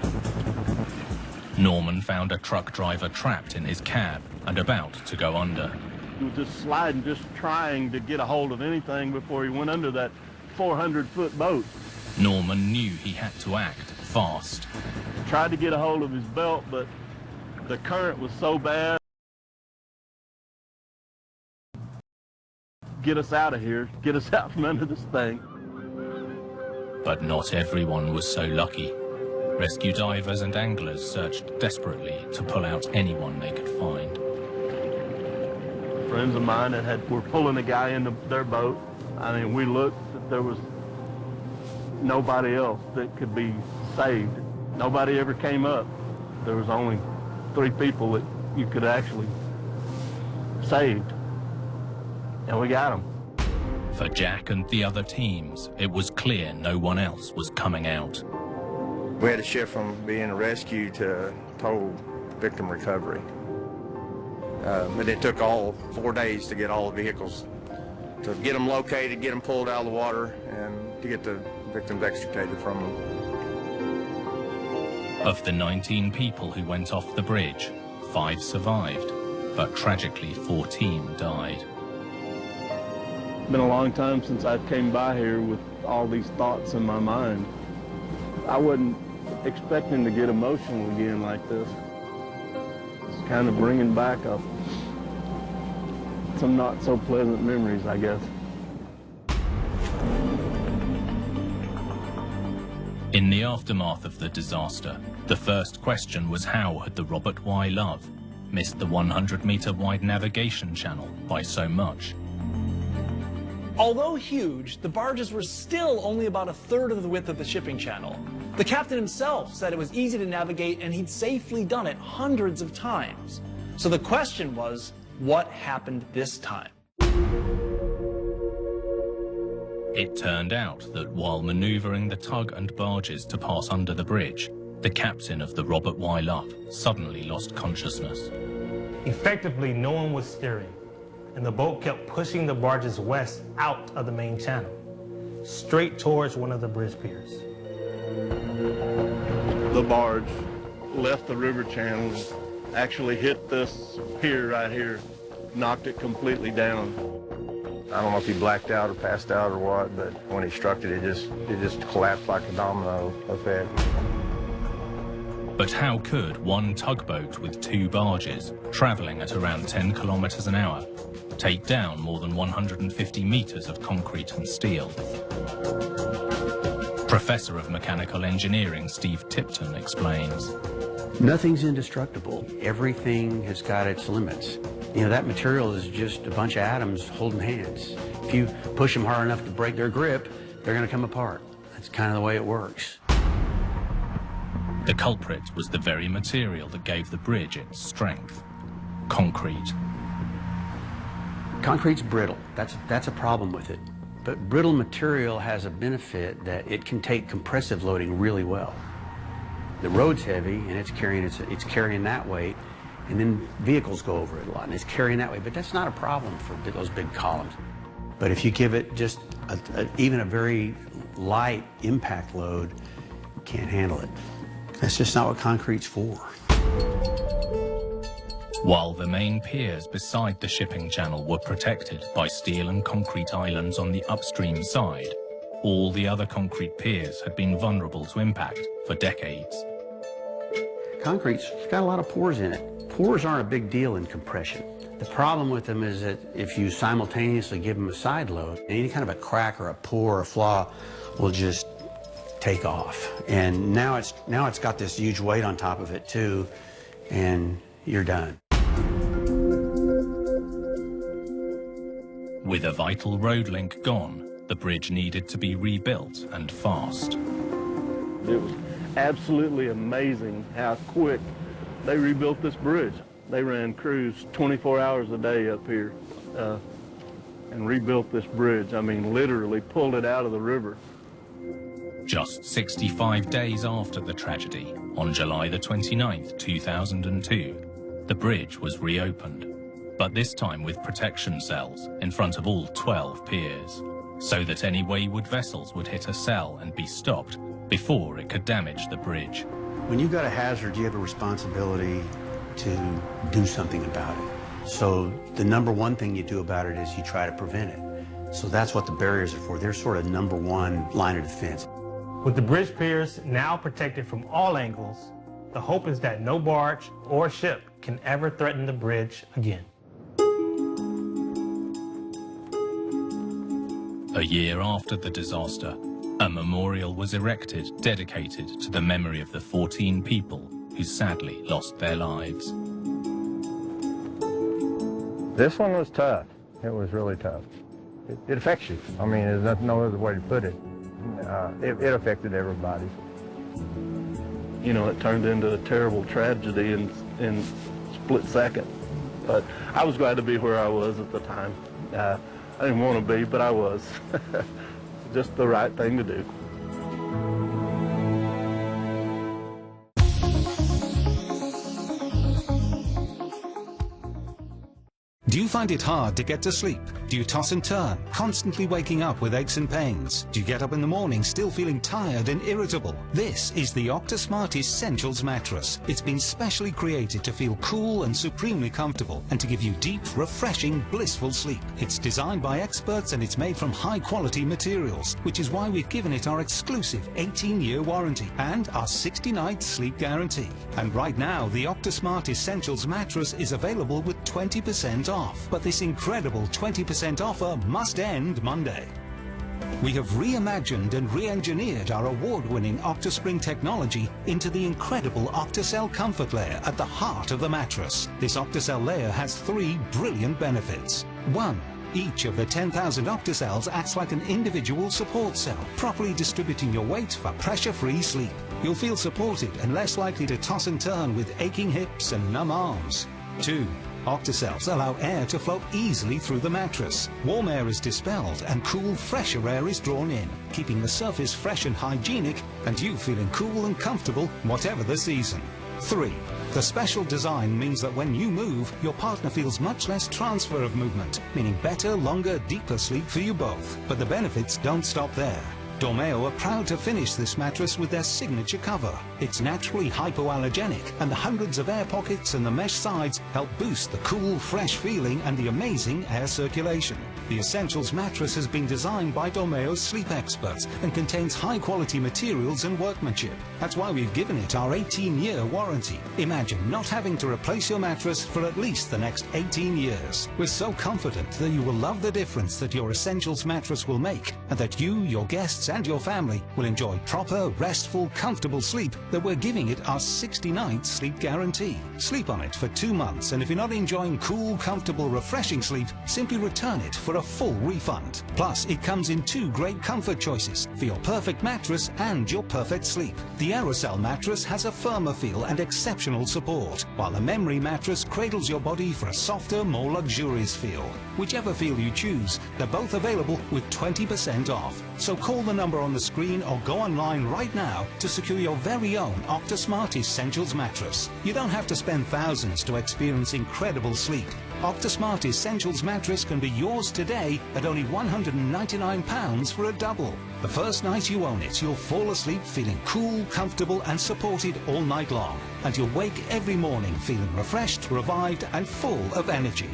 Norman found a truck driver trapped in his cab and about to go under. He was just sliding, just trying to get a hold of anything before he went under that 400-foot boat. Norman knew he had to act fast. Tried to get a hold of his belt, but the current was so bad. get us out of here, get us out from under this thing. But not everyone was so lucky. Rescue divers and anglers searched desperately to pull out anyone they could find. Friends of mine that were pulling a guy into their boat. I mean, we looked, there was nobody else that could be saved. Nobody ever came up. There was only 3 people that you could actually save. And we got them. For Jack and the other teams, it was clear no one else was coming out. We had to shift from being a rescue to total victim recovery. But it took all 4 days to get all the vehicles, to get them located, get them pulled out of the water, and to get the victims extricated from them. Of the 19 people who went off the bridge, 5 survived, but tragically 14 died. It's been a long time since I came by here with all these thoughts in my mind. I wasn't expecting to get emotional again like this. It's kind of bringing back up some not so pleasant memories, I guess. In the aftermath of the disaster, the first question was how had the Robert Y. Love missed the 100-meter wide navigation channel by so much? Although huge, the barges were still only about 1/3 of the width of the shipping channel. The captain himself said it was easy to navigate and he'd safely done it hundreds of times. So the question was, what happened this time? It turned out that while maneuvering the tug and barges to pass under the bridge, the captain of the Robert Y. Love suddenly lost consciousness. Effectively, no one was steering, and the boat kept pushing the barges west out of the main channel, straight towards one of the bridge piers. The barge left the river channel, actually hit this pier right here, knocked it completely down. I don't know if he blacked out or passed out or what, but when he struck it, it just collapsed like a domino effect. But how could one tugboat with 2 barges, travelling at around 10 kilometres an hour, take down more than 150 metres of concrete and steel? Professor of Mechanical Engineering Steve Tipton explains. Nothing's indestructible. Everything has got its limits. You know, that material is just a bunch of atoms holding hands. If you push them hard enough to break their grip, they're going to come apart. That's kind of the way it works. The culprit was the very material that gave the bridge its strength: concrete. Concrete's brittle. That's a problem with it. But brittle material has a benefit that it can take compressive loading really well. The road's heavy and it's carrying that weight, and then vehicles go over it a lot and it's carrying that weight, but that's not a problem for those big columns. But if you give it just even a very light impact load, you can't handle it. That's just not what concrete's for. While the main piers beside the shipping channel were protected by steel and concrete islands on the upstream side, all the other concrete piers had been vulnerable to impact for decades. Concrete's got a lot of pores in it. Pores aren't a big deal in compression. The problem with them is that if you simultaneously give them a side load, any kind of a crack or a pore or a flaw will just take off. And now it's got this huge weight on top of it too, and you're done. With a vital road link gone, the bridge needed to be rebuilt, and fast. It was absolutely amazing how quick they rebuilt this bridge. They ran crews 24 hours a day up here and rebuilt this bridge. I mean, literally pulled it out of the river. Just 65 days after the tragedy, on July the 29th, 2002, the bridge was reopened, but this time with protection cells in front of all 12 piers, so that any wayward vessels would hit a cell and be stopped before it could damage the bridge. When you've got a hazard, you have a responsibility to do something about it. So the number one thing you do about it is you try to prevent it. So that's what the barriers are for. They're sort of number one line of defense. With the bridge piers now protected from all angles, the hope is that no barge or ship can ever threaten the bridge again. A year after the disaster, a memorial was erected dedicated to the memory of the 14 people who sadly lost their lives. This one was tough. It was really tough. It affects you. I mean, there's no other way to put it. It affected everybody. You know, it turned into a terrible tragedy in split second. But I was glad to be where I was at the time. I didn't want to be, but I was. Just the right thing to do. Do you find it hard to get to sleep? Do you toss and turn, constantly waking up with aches and pains? Do you get up in the morning still feeling tired and irritable? This is the Octasmart Essentials mattress. It's been specially created to feel cool and supremely comfortable and to give you deep, refreshing, blissful sleep. It's designed by experts and it's made from high-quality materials, which is why we've given it our exclusive 18-year warranty and our 60-night sleep guarantee. And right now, the Octasmart Essentials mattress is available with 20% off. But this incredible 20% offer must end Monday. We have reimagined and re-engineered our award-winning OctaSpring technology into the incredible OctaCell comfort layer at the heart of the mattress. This OctaCell layer has 3 brilliant benefits. 1. Each of the 10,000 OctaCells acts like an individual support cell, properly distributing your weight for pressure-free sleep. You'll feel supported and less likely to toss and turn with aching hips and numb arms. 2. OctaCells allow air to flow easily through the mattress. Warm air is dispelled and cool, fresher air is drawn in, keeping the surface fresh and hygienic and you feeling cool and comfortable whatever the season. 3. The special design means that when you move, your partner feels much less transfer of movement, meaning better, longer, deeper sleep for you both. But the benefits don't stop there. Dormeo are proud to finish this mattress with their signature cover. It's naturally hypoallergenic, and the hundreds of air pockets and the mesh sides help boost the cool, fresh feeling and the amazing air circulation. The Essentials mattress has been designed by Dormeo's sleep experts and contains high-quality materials and workmanship. That's why we've given it our 18-year warranty. Imagine not having to replace your mattress for at least the next 18 years. We're so confident that you will love the difference that your Essentials mattress will make, and that you, your guests, and your family will enjoy proper, restful, comfortable sleep that we're giving it our 60-night sleep guarantee. Sleep on it for 2 months, and if you're not enjoying cool, comfortable, refreshing sleep, simply return it for a full refund. Plus, it comes in 2 great comfort choices for your perfect mattress and your perfect sleep. The Aerocell mattress has a firmer feel and exceptional support, while the Memory mattress cradles your body for a softer, more luxurious feel. Whichever feel you choose, they're both available with 20% off. So call the number on the screen or go online right now to secure your very own Octasmart Essentials mattress. You don't have to spend thousands to experience incredible sleep. Octasmart Essentials mattress can be yours today at only £199 for a double. The first night you own it, you'll fall asleep feeling cool, comfortable and supported all night long. And you'll wake every morning feeling refreshed, revived and full of energy.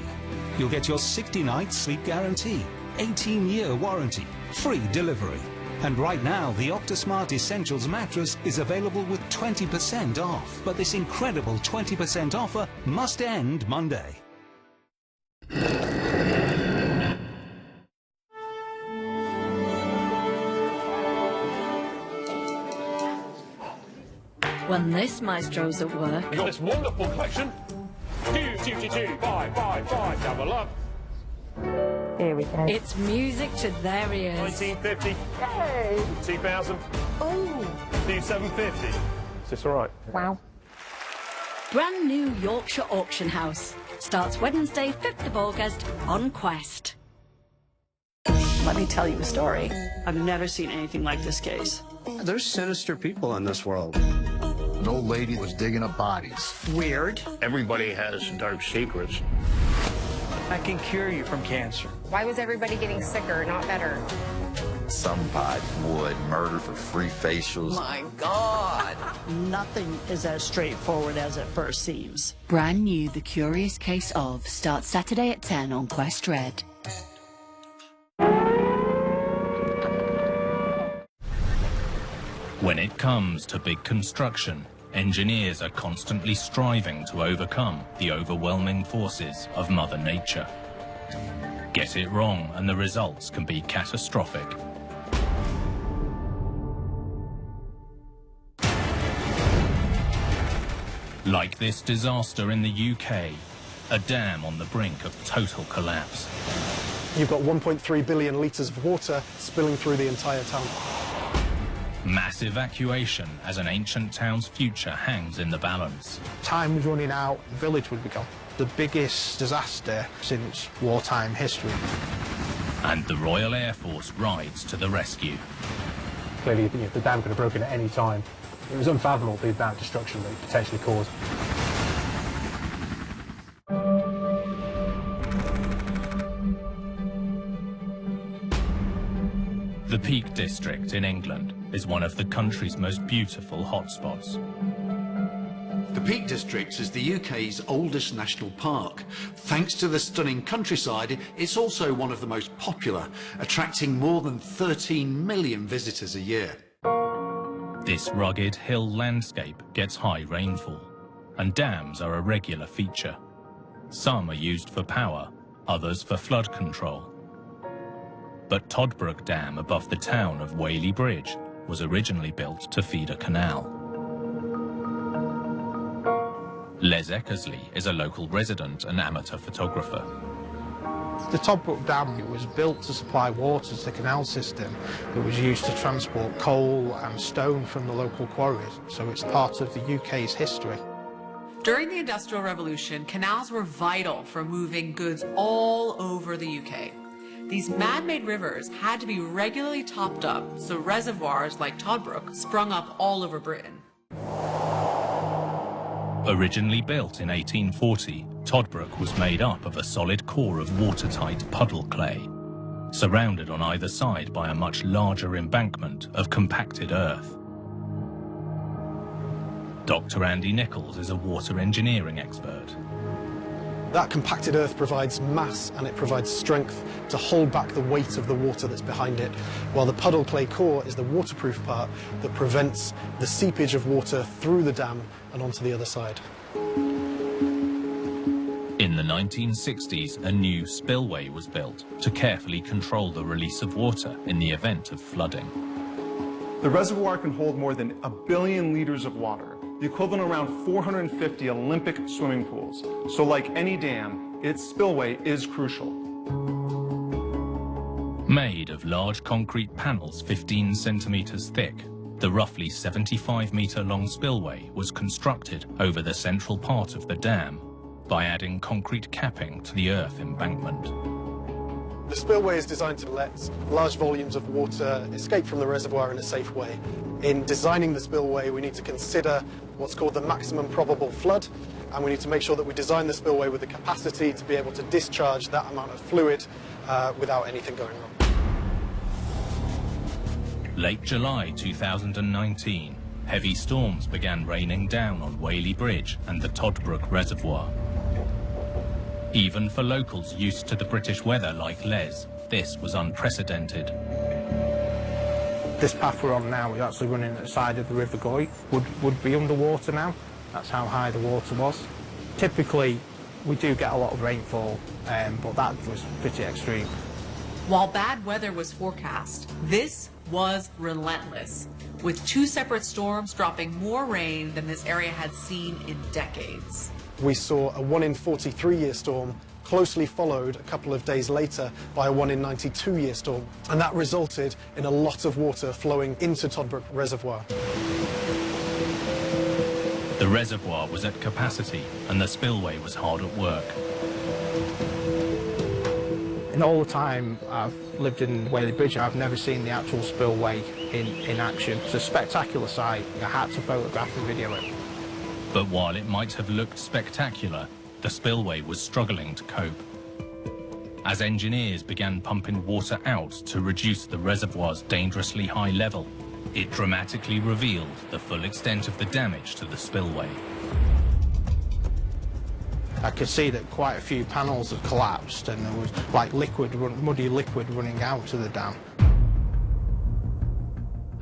You'll get your 60-night sleep guarantee, 18-year warranty, free delivery. And right now, the Octasmart Essentials mattress is available with 20% off. But this incredible 20% offer must end Monday. When this maestro's at work... We've got this wonderful collection. 2, 5, 5, 5, double up. Here we go. It's music to their ears. 1950. Hey. 2000. Oh. 750. Is this all right? Wow. Brand new Yorkshire Auction House. Starts Wednesday, 5th of August on Quest. Let me tell you a story. I've never seen anything like this case. There's sinister people in this world. An old lady was digging up bodies. Weird. Everybody has dark secrets. I can cure you from cancer. Why was everybody getting sicker, not better? Somebody would murder for free facials. My God! Nothing is as straightforward as it first seems. Brand new The Curious Case of starts Saturday at 10 on Quest Red. When it comes to big construction, engineers are constantly striving to overcome the overwhelming forces of Mother Nature. correct. Get it wrong and the results can be catastrophic. Like this disaster in the UK, a dam on the brink of total collapse. You've got 1.3 billion litres of water spilling through the entire town. Mass evacuation as an ancient town's future hangs in the balance. Time was running out, the village would be gone. The biggest disaster since wartime history. And the Royal Air Force rides to the rescue. Clearly, the dam could have broken at any time. It was unfathomable the amount of destruction that it potentially caused. The Peak District in England is one of the country's most beautiful hotspots. The Peak District is the UK's oldest national park. Thanks to the stunning countryside, it's also one of the most popular, attracting more than 13 million visitors a year. This rugged hill landscape gets high rainfall, and dams are a regular feature. Some are used for power, others for flood control. But Toddbrook Dam above the town of Whaley Bridge was originally built to feed a canal. Les Eckersley is a local resident and amateur photographer. The Toddbrook Dam was built to supply water to the canal system that was used to transport coal and stone from the local quarries, so it's part of the UK's history. During the Industrial Revolution, canals were vital for moving goods all over the UK. These man-made rivers had to be regularly topped up, so reservoirs like Toddbrook sprung up all over Britain. Originally built in 1840, Toddbrook was made up of a solid core of watertight puddle clay, surrounded on either side by a much larger embankment of compacted earth. Dr. Andy Nichols is a water engineering expert. That compacted earth provides mass and it provides strength to hold back the weight of the water that's behind it, while the puddle clay core is the waterproof part that prevents the seepage of water through the dam and onto the other side. In the 1960s, a new spillway was built to carefully control the release of water in the event of flooding. The reservoir can hold more than 1 billion liters of water, the equivalent of around 450 Olympic swimming pools. So like any dam, its spillway is crucial. Made of large concrete panels 15 centimeters thick, the roughly 75-meter-long spillway was constructed over the central part of the dam by adding concrete capping to the earth embankment. The spillway is designed to let large volumes of water escape from the reservoir in a safe way. In designing the spillway, we need to consider what's called the maximum probable flood, and we need to make sure that we design the spillway with the capacity to be able to discharge that amount of fluid without anything going wrong. Late July 2019, heavy storms began raining down on Whaley Bridge and the Toddbrook Reservoir. Even for locals used to the British weather like Les, this was unprecedented. This path we're on now is actually running at the side of the River Goy. Would be underwater now. That's how high the water was. Typically, we do get a lot of rainfall, but that was pretty extreme. While bad weather was forecast, this was relentless, with 2 separate storms dropping more rain than this area had seen in decades. We saw a 1 in 43-year storm, closely followed a couple of days later by a 1 in 92-year storm, and that resulted in a lot of water flowing into Toddbrook Reservoir. The reservoir was at capacity and the spillway was hard at work. In all the time I've lived in Whaley Bridge, I've never seen the actual spillway in action. It's a spectacular sight. I had to photograph and video it. But while it might have looked spectacular, the spillway was struggling to cope. As engineers began pumping water out to reduce the reservoir's dangerously high level, it dramatically revealed the full extent of the damage to the spillway. I could see that quite a few panels had collapsed and there was like muddy liquid running out of the dam.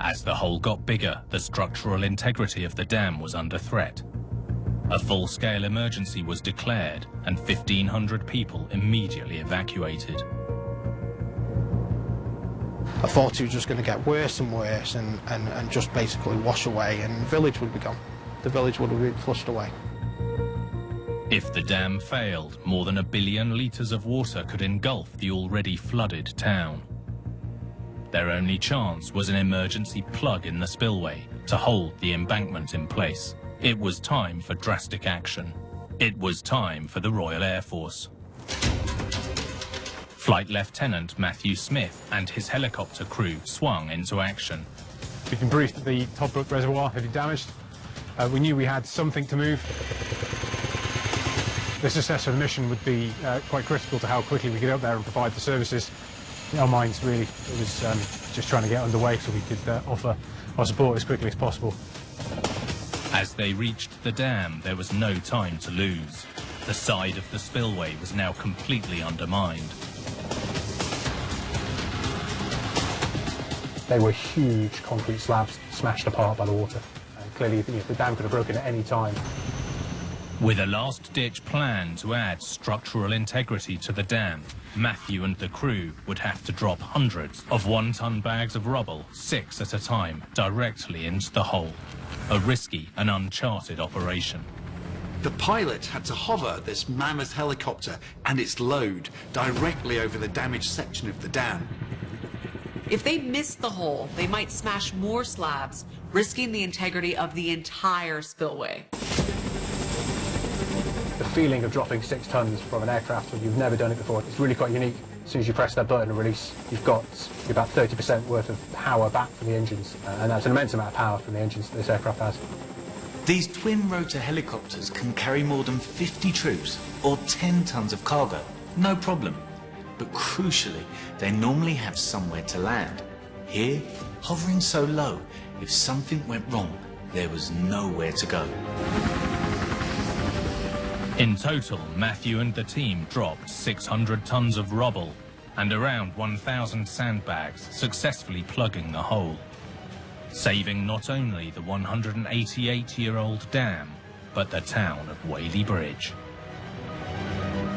As the hole got bigger, the structural integrity of the dam was under threat. A full-scale emergency was declared and 1,500 people immediately evacuated. I thought it was just going to get worse and worse and just basically wash away, and the village would be gone. The village would have been flushed away. If the dam failed, more than 1 billion litres of water could engulf the already flooded town. Their only chance was an emergency plug in the spillway to hold the embankment in place. It was time for drastic action. It was time for the Royal Air Force. Flight Lieutenant Matthew Smith and his helicopter crew swung into action. We've been briefed that the Toddbrook Reservoir had been damaged. We knew we had something to move. The success of the mission would be quite critical to how quickly we get up there and provide the services. In our minds, really, it was just trying to get underway so we could offer our support as quickly as possible. As they reached the dam, there was no time to lose. The side of the spillway was now completely undermined. They were huge concrete slabs smashed apart by the water. And clearly, the dam could have broken at any time. With a last-ditch plan to add structural integrity to the dam, Matthew and the crew would have to drop hundreds of 1-ton bags of rubble, 6 at a time, directly into the hole. A risky and uncharted operation. The pilot had to hover this mammoth helicopter and its load directly over the damaged section of the dam. If they missed the hole, they might smash more slabs, risking the integrity of the entire spillway. The feeling of dropping 6 tons from an aircraft when you've never done it before, it's really quite unique. As soon as you press that button and release, you've got about 30% worth of power back from the engines, and that's an immense amount of power from the engines that this aircraft has. These twin-rotor helicopters can carry more than 50 troops or 10 tons of cargo, no problem. But crucially, they normally have somewhere to land. Here, hovering so low, if something went wrong, there was nowhere to go. In total, Matthew and the team dropped 600 tons of rubble and around 1,000 sandbags, successfully plugging the hole, saving not only the 188-year-old dam, but the town of Whaley Bridge.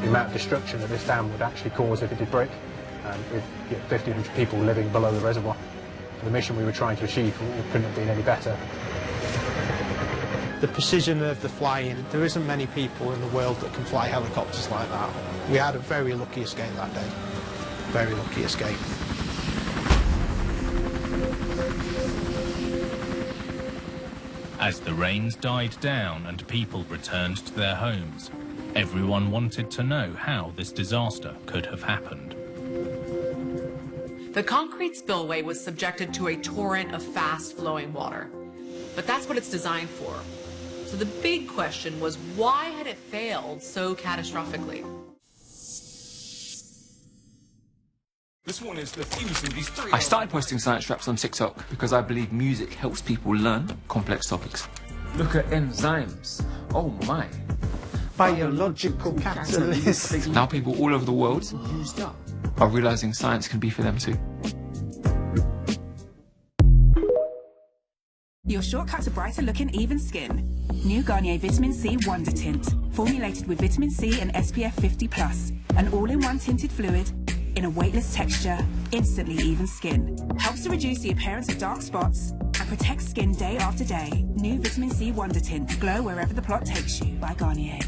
The amount of destruction that this dam would actually cause if it did break, with 1,500 people living below the reservoir. For the mission we were trying to achieve, it couldn't have been any better. The precision of the flying, there isn't many people in the world that can fly helicopters like that. We had a very lucky escape that day. Very lucky escape. As the rains died down and people returned to their homes, everyone wanted to know how this disaster could have happened. The concrete spillway was subjected to a torrent of fast-flowing water. But that's what it's designed for. So the big question was, why had it failed so catastrophically? This one is the fusing these three. I started posting science raps on TikTok because I believe music helps people learn complex topics. Look at enzymes. Oh my. Biological catalyst. Now people all over the world are realizing science can be for them too. Your shortcut to brighter looking even skin. New Garnier Vitamin C Wonder Tint. Formulated with vitamin C and SPF 50+. An all-in-one tinted fluid in a weightless texture, instantly even skin. Helps to reduce the appearance of dark spots and protects skin day after day. New Vitamin C Wonder Tint. Glow wherever the plot takes you by Garnier.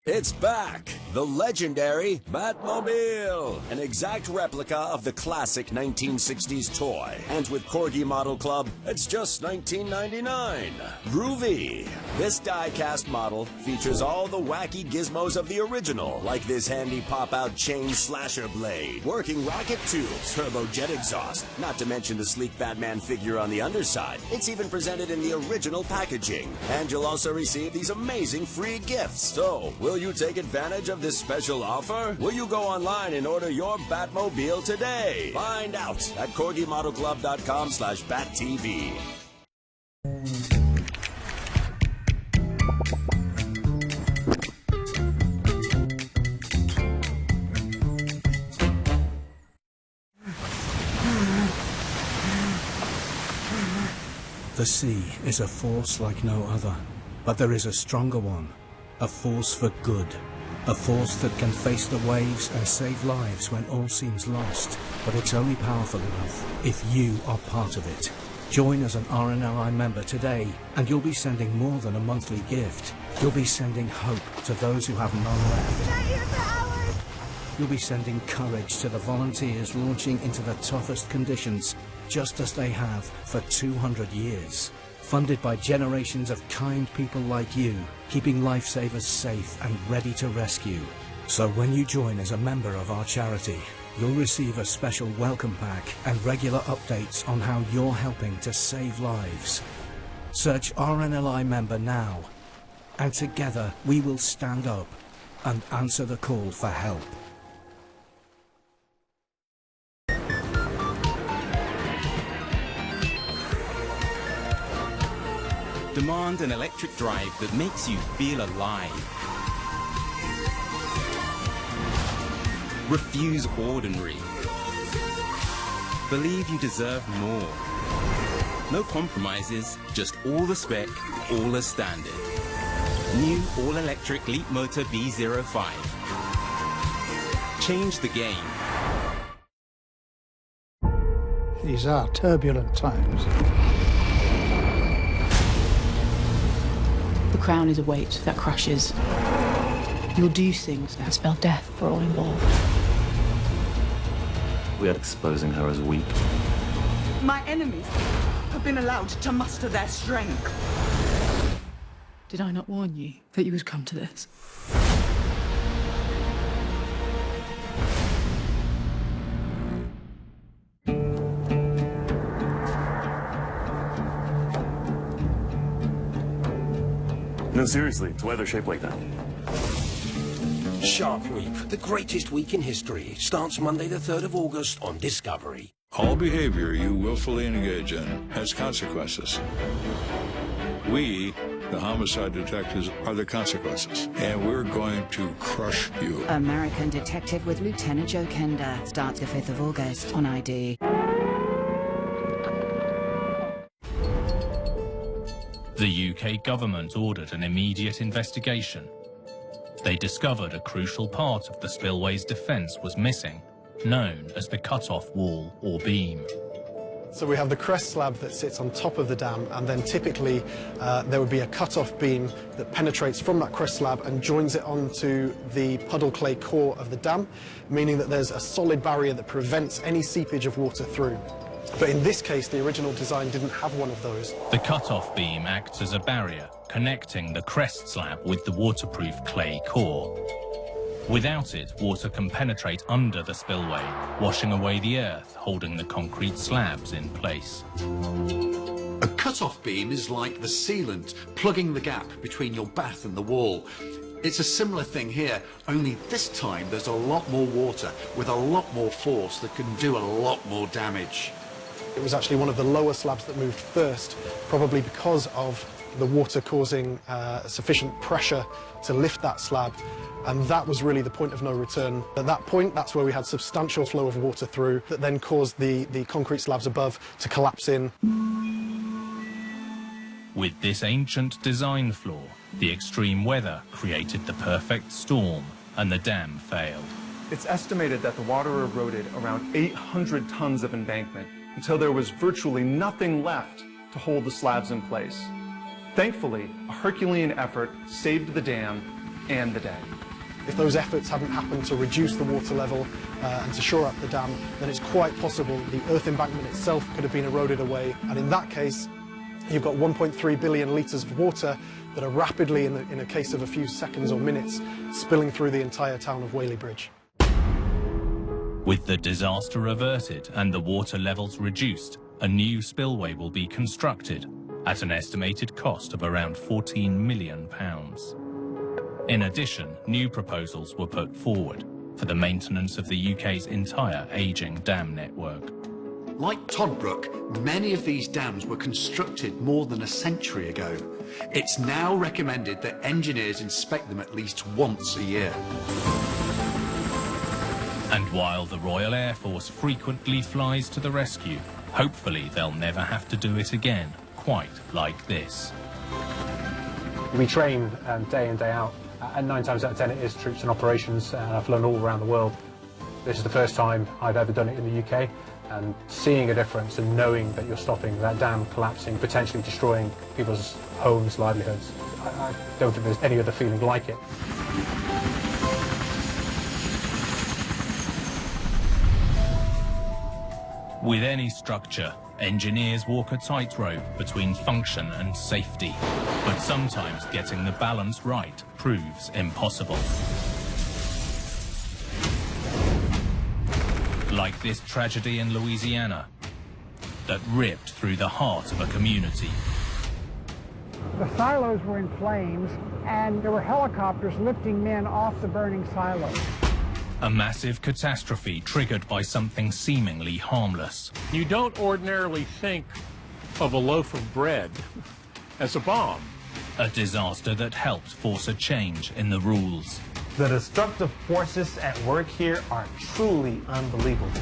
It's back! The legendary Batmobile! An exact replica of the classic 1960s toy. And with Corgi Model Club, it's just $19.99. Groovy! This die-cast model features all the wacky gizmos of the original, like this handy pop-out chain slasher blade, working rocket tubes, turbojet exhaust, not to mention the sleek Batman figure on the underside. It's even presented in the original packaging. And you'll also receive these amazing free gifts. So, will you take advantage of this special offer? Will you go online and order your Batmobile today? Find out at CorgiModelClub.com/BatTV. The sea is a force like no other, but there is a stronger one A force for good. A force that can face the waves and save lives when all seems lost. But it's only powerful enough if you are part of it. Join as an RNLI member today, and you'll be sending more than a monthly gift. You'll be sending hope to those who have none left. You'll be sending courage to the volunteers launching into the toughest conditions, just as they have for 200 years. Funded by generations of kind people like you, keeping lifesavers safe and ready to rescue. So when you join as a member of our charity, you'll receive a special welcome pack and regular updates on how you're helping to save lives. Search RNLI member now, and together we will stand up and answer the call for help. Demand an electric drive that makes you feel alive. Refuse ordinary. Believe you deserve more. No compromises, just all the spec, all as standard. New all-electric Leapmotor B05. Change the game. These are turbulent times. The crown is a weight that crushes. You'll do things that spell death for all involved. We are exposing her as weak. My enemies have been allowed to muster their strength. Did I not warn you that you would come to this? No, seriously, it's why they're shaped like that. Shark Week, the greatest week in history, starts Monday the 3rd of August on Discovery. All behavior you willfully engage in has consequences. We, the homicide detectives, are the consequences, and we're going to crush you. American Detective with Lieutenant Joe Kender starts the 5th of August on ID. The UK government ordered an immediate investigation. They discovered a crucial part of the spillway's defence was missing, known as the cut-off wall or beam. So we have the crest slab that sits on top of the dam, and then typically there would be a cut-off beam that penetrates from that crest slab and joins it onto the puddle clay core of the dam, meaning that there's a solid barrier that prevents any seepage of water through. But in this case, the original design didn't have one of those. The cut-off beam acts as a barrier, connecting the crest slab with the waterproof clay core. Without it, water can penetrate under the spillway, washing away the earth, holding the concrete slabs in place. A cut-off beam is like the sealant, plugging the gap between your bath and the wall. It's a similar thing here, only this time there's a lot more water with a lot more force that can do a lot more damage. It was actually one of the lower slabs that moved first, probably because of the water causing sufficient pressure to lift that slab, and that was really the point of no return. At that point, that's where we had substantial flow of water through that then caused the concrete slabs above to collapse in. With this ancient design flaw, the extreme weather created the perfect storm, and the dam failed. It's estimated that the water eroded around 800 tons of embankment until there was virtually nothing left to hold the slabs in place. Thankfully, a Herculean effort saved the dam and the day. If those efforts hadn't happened to reduce the water level and to shore up the dam, then it's quite possible the earth embankment itself could have been eroded away, and in that case, you've got 1.3 billion litres of water that are rapidly, in a case of a few seconds or minutes, spilling through the entire town of Whaley Bridge. With the disaster averted and the water levels reduced, a new spillway will be constructed at an estimated cost of around £14 million. In addition, new proposals were put forward for the maintenance of the UK's entire ageing dam network. Like Toddbrook, many of these dams were constructed more than a century ago. It's now recommended that engineers inspect them at least once a year. And while the Royal Air Force frequently flies to the rescue, hopefully they'll never have to do it again, quite like this. We train day in, day out and 9 times out of 10 it is troops and operations, and I've flown all around the world. This is the first time I've ever done it in the UK, and seeing a difference and knowing that you're stopping that dam collapsing, potentially destroying people's homes, livelihoods, I don't think there's any other feeling like it. With any structure, engineers walk a tightrope between function and safety, but sometimes getting the balance right proves impossible. Like this tragedy in Louisiana that ripped through the heart of a community. The silos were in flames, and there were helicopters lifting men off the burning silos. A massive catastrophe triggered by something seemingly harmless. You don't ordinarily think of a loaf of bread as a bomb. A disaster that helped force a change in the rules. The destructive forces at work here are truly unbelievable.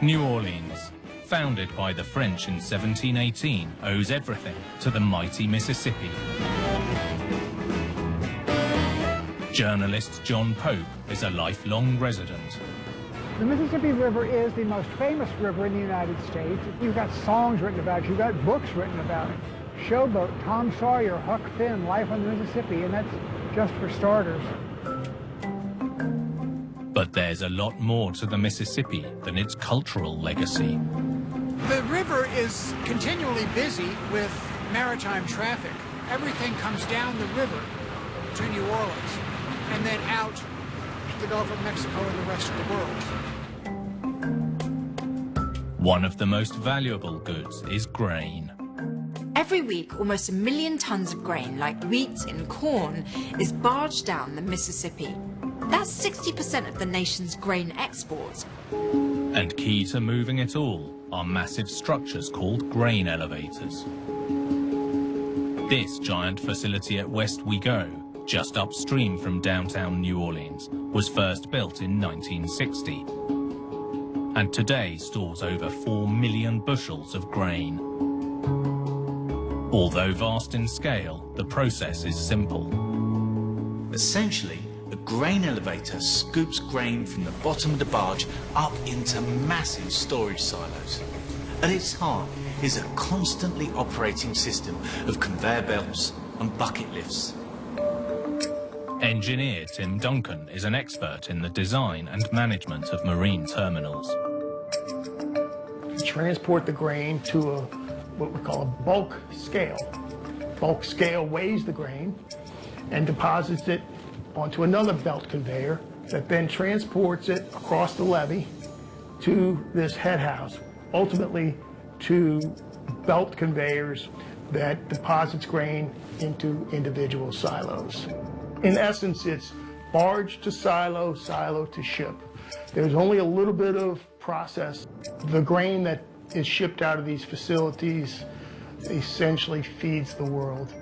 New Orleans, founded by the French in 1718, owes everything to the mighty Mississippi. Journalist John Pope is a lifelong resident. The Mississippi River is the most famous river in the United States. You've got songs written about it, you've got books written about it. Showboat, Tom Sawyer, Huck Finn, Life on the Mississippi, and that's just for starters. But there's a lot more to the Mississippi than its cultural legacy. The river is continually busy with maritime traffic. Everything comes down the river to New Orleans and then out the Gulf of Mexico and the rest of the world. One of the most valuable goods is grain. Every week, almost 1 million tons of grain, like wheat and corn, is barged down the Mississippi. That's 60% of the nation's grain exports. And key to moving it all are massive structures called grain elevators. This giant facility at West Wego, just upstream from downtown New Orleans, was first built in 1960, and today stores over 4 million bushels of grain. Although vast in scale, the process is simple. Essentially, a grain elevator scoops grain from the bottom of the barge up into massive storage silos. At its heart is a constantly operating system of conveyor belts and bucket lifts. Engineer Tim Duncan is an expert in the design and management of marine terminals. Transport the grain to what we call a bulk scale. Bulk scale weighs the grain and deposits it onto another belt conveyor that then transports it across the levee to this head house, ultimately to belt conveyors that deposits grain into individual silos. In essence, it's barge to silo, silo to ship. There's only a little bit of process. The grain that is shipped out of these facilities essentially feeds the world.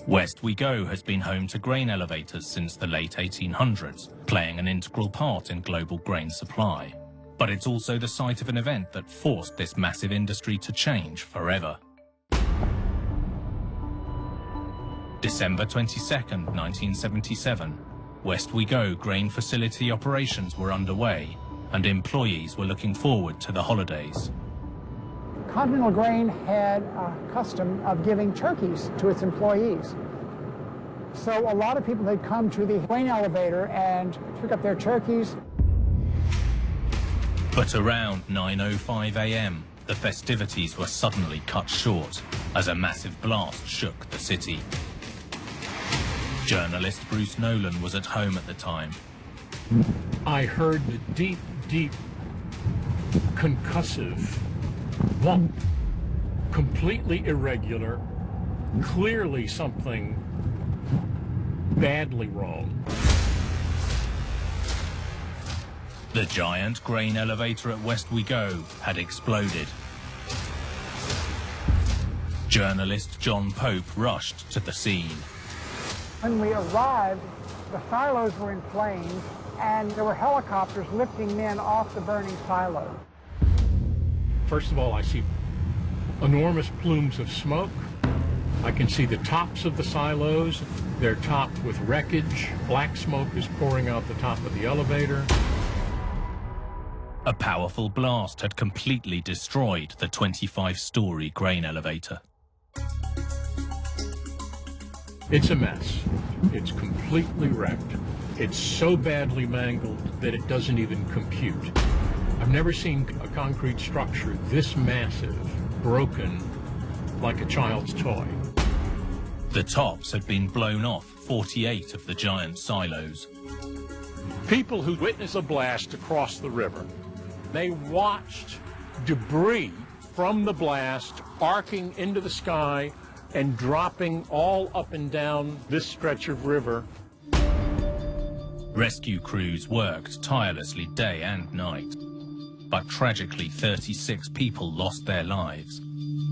West Wego has been home to grain elevators since the late 1800s, playing an integral part in global grain supply. But it's also the site of an event that forced this massive industry to change forever. December 22nd, 1977, West Wego grain facility operations were underway, and employees were looking forward to the holidays. Continental Grain had a custom of giving turkeys to its employees. So a lot of people had come to the grain elevator and took up their turkeys. But around 9:05 a.m., the festivities were suddenly cut short as a massive blast shook the city. Journalist Bruce Nolan was at home at the time. I heard the deep, deep concussive thump, completely irregular, clearly something badly wrong. The giant grain elevator at West Wego had exploded. Journalist John Pope rushed to the scene. When we arrived, the silos were in flames, and there were helicopters lifting men off the burning silos. First of all, I see enormous plumes of smoke. I can see the tops of the silos. They're topped with wreckage. Black smoke is pouring out the top of the elevator. A powerful blast had completely destroyed the 25-story grain elevator. It's a mess. It's completely wrecked. It's so badly mangled that it doesn't even compute. I've never seen a concrete structure this massive, broken, like a child's toy. The tops had been blown off 48 of the giant silos. People who witnessed a blast across the river, they watched debris from the blast arcing into the sky and dropping all up and down this stretch of river. Rescue crews worked tirelessly day and night, but tragically 36 people lost their lives.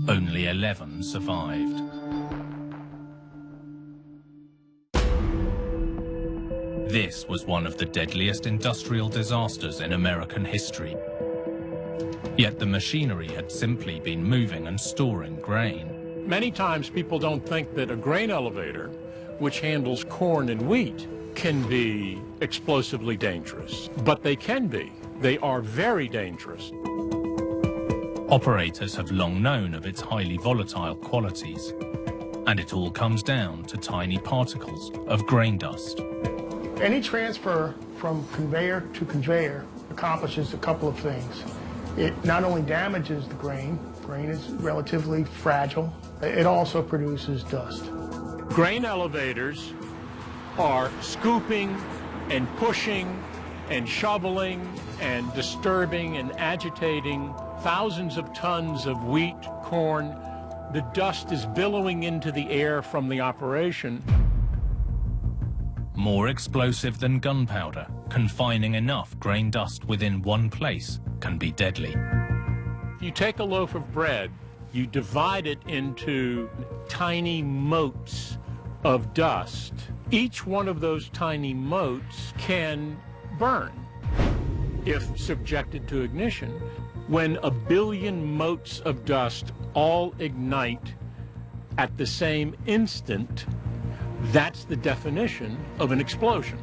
Only 11 survived. This was one of the deadliest industrial disasters in American history. Yet the machinery had simply been moving and storing grain. Many times people don't think that a grain elevator, which handles corn and wheat, can be explosively dangerous. But they can be. They are very dangerous. Operators have long known of its highly volatile qualities, and it all comes down to tiny particles of grain dust. Any transfer from conveyor to conveyor accomplishes a couple of things. It not only damages the grain is relatively fragile, it also produces dust. Grain elevators are scooping and pushing and shoveling and disturbing and agitating thousands of tons of wheat, corn. The dust is billowing into the air from the operation. More explosive than gunpowder, confining enough grain dust within one place can be deadly. If you take a loaf of bread, you divide it into tiny motes of dust. Each one of those tiny motes can burn if subjected to ignition. When a billion motes of dust all ignite at the same instant, that's the definition of an explosion.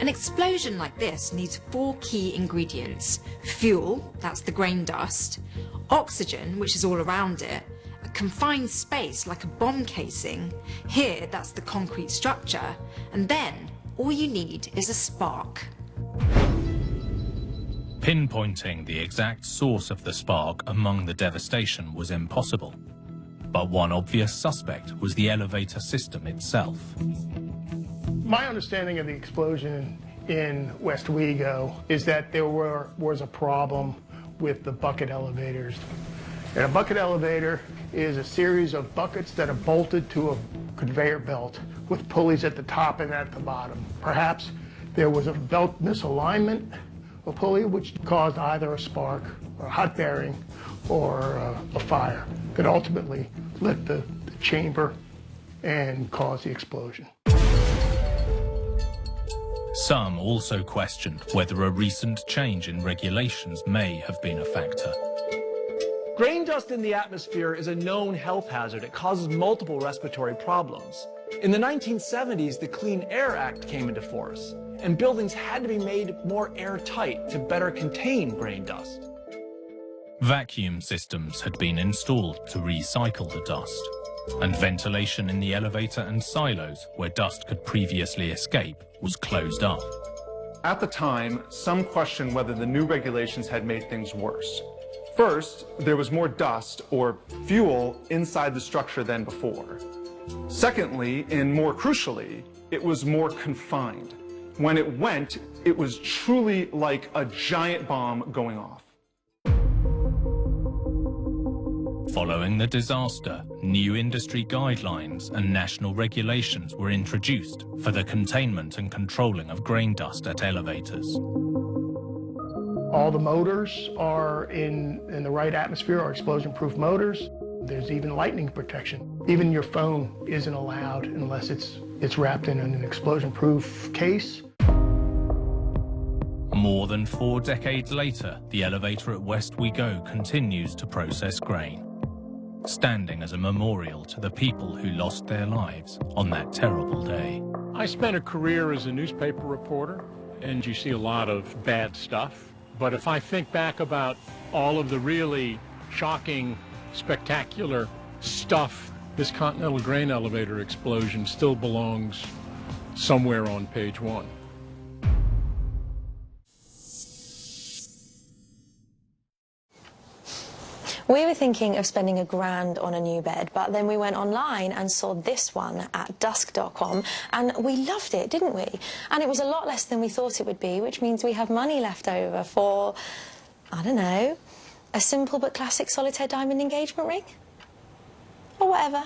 An explosion like this needs 4 key ingredients. Fuel, that's the grain dust, oxygen, which is all around it, a confined space like a bomb casing, here that's the concrete structure, and then all you need is a spark. Pinpointing the exact source of the spark among the devastation was impossible. But one obvious suspect was the elevator system itself. My understanding of the explosion in West Wego is that there was a problem with the bucket elevators. And a bucket elevator is a series of buckets that are bolted to a conveyor belt with pulleys at the top and at the bottom. Perhaps there was a belt misalignment, a pulley, which caused either a spark, or a hot bearing, or a fire that ultimately lit the chamber and caused the explosion. Some also questioned whether a recent change in regulations may have been a factor. Grain dust in the atmosphere is a known health hazard. It causes multiple respiratory problems. In the 1970s, the Clean Air Act came into force, and buildings had to be made more airtight to better contain grain dust. Vacuum systems had been installed to recycle the dust, and ventilation in the elevator and silos where dust could previously escape was closed up. At the time, some questioned whether the new regulations had made things worse. First, there was more dust, or fuel, inside the structure than before. Secondly, and more crucially, it was more confined. When it went, it was truly like a giant bomb going off. Following the disaster, new industry guidelines and national regulations were introduced for the containment and controlling of grain dust at elevators. All the motors are in the right atmosphere, are explosion-proof motors. There's even lightning protection. Even your phone isn't allowed unless it's wrapped in an explosion-proof case. More than 4 decades later, the elevator at West We Go continues to process grain, standing as a memorial to the people who lost their lives on that terrible day. I spent a career as a newspaper reporter, and you see a lot of bad stuff. But if I think back about all of the really shocking, spectacular stuff, this Continental Grain Elevator explosion still belongs somewhere on page 1. We were thinking of spending $1,000 on a new bed, but then we went online and saw this one at dusk.com, and we loved it, didn't we? And it was a lot less than we thought it would be, which means we have money left over for, I don't know, a simple but classic solitaire diamond engagement ring? Or whatever.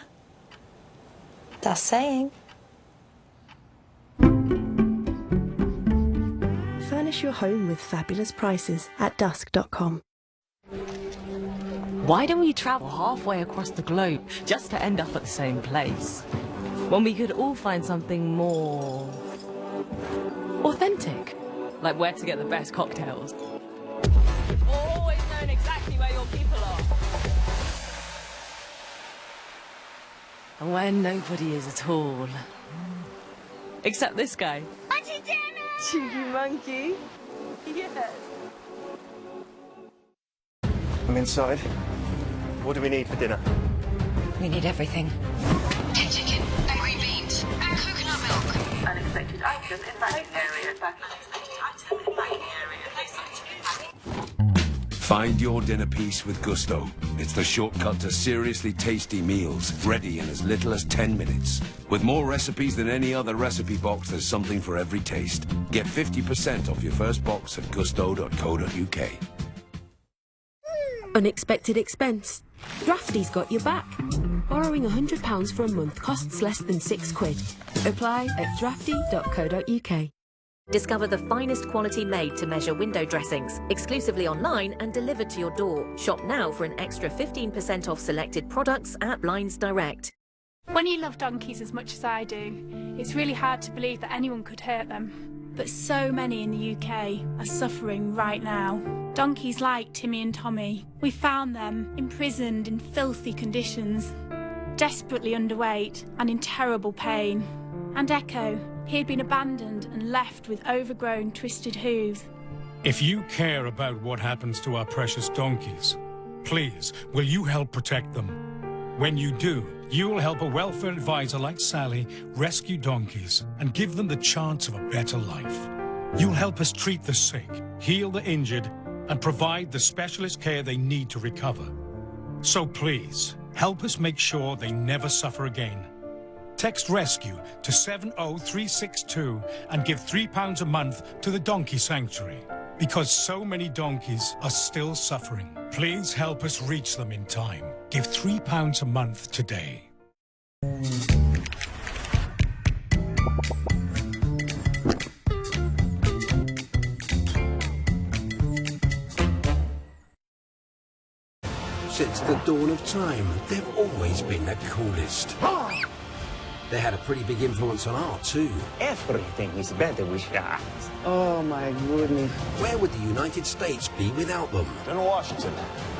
Just saying. Furnish your home with fabulous prices at dusk.com. Why don't we travel halfway across the globe just to end up at the same place? When we could all find something more authentic, like where to get the best cocktails. Always knowing exactly where your people are. And where nobody is at all. Except this guy. Auntie Janet! Cheeky monkey. Yes. I'm inside. What do we need for dinner? We need everything. 10 chicken, and green beans, and coconut milk. Unexpected item in packing area. Unexpected item in packing area. Find your dinner piece with Gusto. It's the shortcut to seriously tasty meals, ready in as little as 10 minutes. With more recipes than any other recipe box, there's something for every taste. Get 50% off your first box at gusto.co.uk. Unexpected expense? Drafty's got your back. Borrowing £100 for a month costs less than £6. Apply at drafty.co.uk. Discover the finest quality made-to-measure window dressings, exclusively online and delivered to your door. Shop now for an extra 15% off selected products at Blinds Direct. When you love donkeys as much as I do, it's really hard to believe that anyone could hurt them. But so many in the UK are suffering right now. Donkeys like Timmy and Tommy. We found them imprisoned in filthy conditions, desperately underweight and in terrible pain. And Echo, he had been abandoned and left with overgrown, twisted hooves. If you care about what happens to our precious donkeys, please, will you help protect them? When you do, you'll help a welfare advisor like Sally rescue donkeys and give them the chance of a better life. You'll help us treat the sick, heal the injured, and provide the specialist care they need to recover. So please, help us make sure they never suffer again. Text RESCUE to 70362 and give £3 a month to the Donkey Sanctuary, because so many donkeys are still suffering. Please help us reach them in time. Give £3 a month today. Since the dawn of time, they've always been the coolest. They had a pretty big influence on art, too. Everything is better with sharks. Oh, my goodness. Where would the United States be without them? General Washington,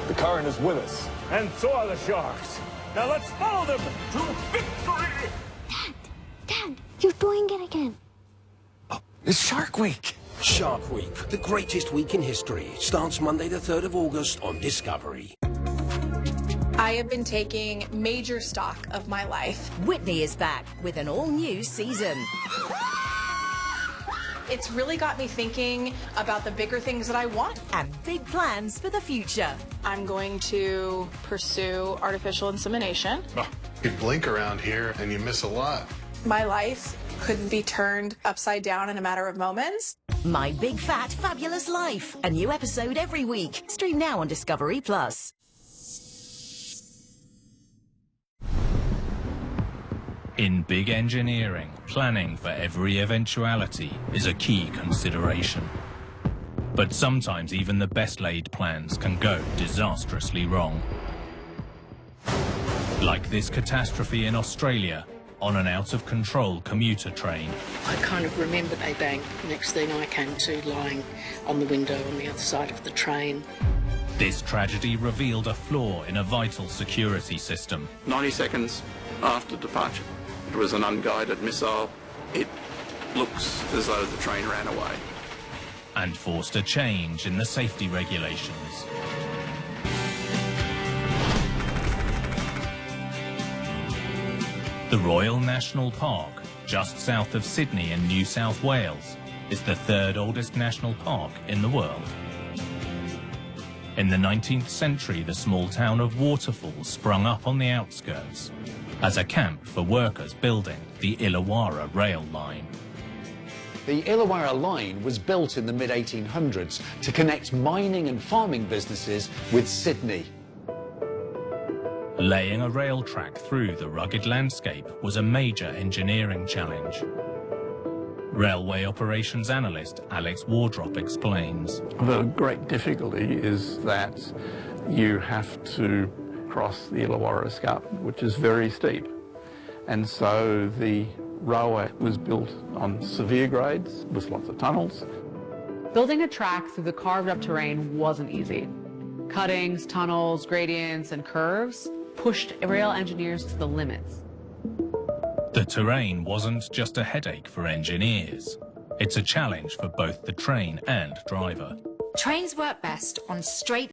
the current is with us. And so are the sharks. Now let's follow them to victory! Dad, you're doing it again. It's Shark Week. Shark Week, the greatest week in history, starts Monday the 3rd of August on Discovery. I have been taking major stock of my life. Whitney is back with an all-new season. It's really got me thinking about the bigger things that I want. And big plans for the future. I'm going to pursue artificial insemination. Oh, you blink around here and you miss a lot. My life could be turned upside down in a matter of moments. My Big Fat Fabulous Life. A new episode every week. Stream now on Discovery Plus. In big engineering, planning for every eventuality is a key consideration. But sometimes even the best laid plans can go disastrously wrong. Like this catastrophe in Australia, on an out-of-control commuter train. I kind of remembered a bang. Next thing I came to lying on the window on the other side of the train. This tragedy revealed a flaw in a vital security system. 90 seconds after departure, it was an unguided missile. It looks as though the train ran away. And forced a change in the safety regulations. The Royal National Park, just south of Sydney in New South Wales, is the third oldest national park in the world. In the 19th century, the small town of Waterfall sprung up on the outskirts as a camp for workers building the Illawarra rail line. The Illawarra line was built in the mid-1800s to connect mining and farming businesses with Sydney. Laying a rail track through the rugged landscape was a major engineering challenge. Railway operations analyst Alex Wardrop explains. The great difficulty is that you have to cross the Illawarra Escarpment, which is very steep. And so the railway was built on severe grades with lots of tunnels. Building a track through the carved-up terrain wasn't easy. Cuttings, tunnels, gradients, and curves pushed rail engineers to the limits. The terrain wasn't just a headache for engineers. It's a challenge for both the train and driver. Trains work best on straight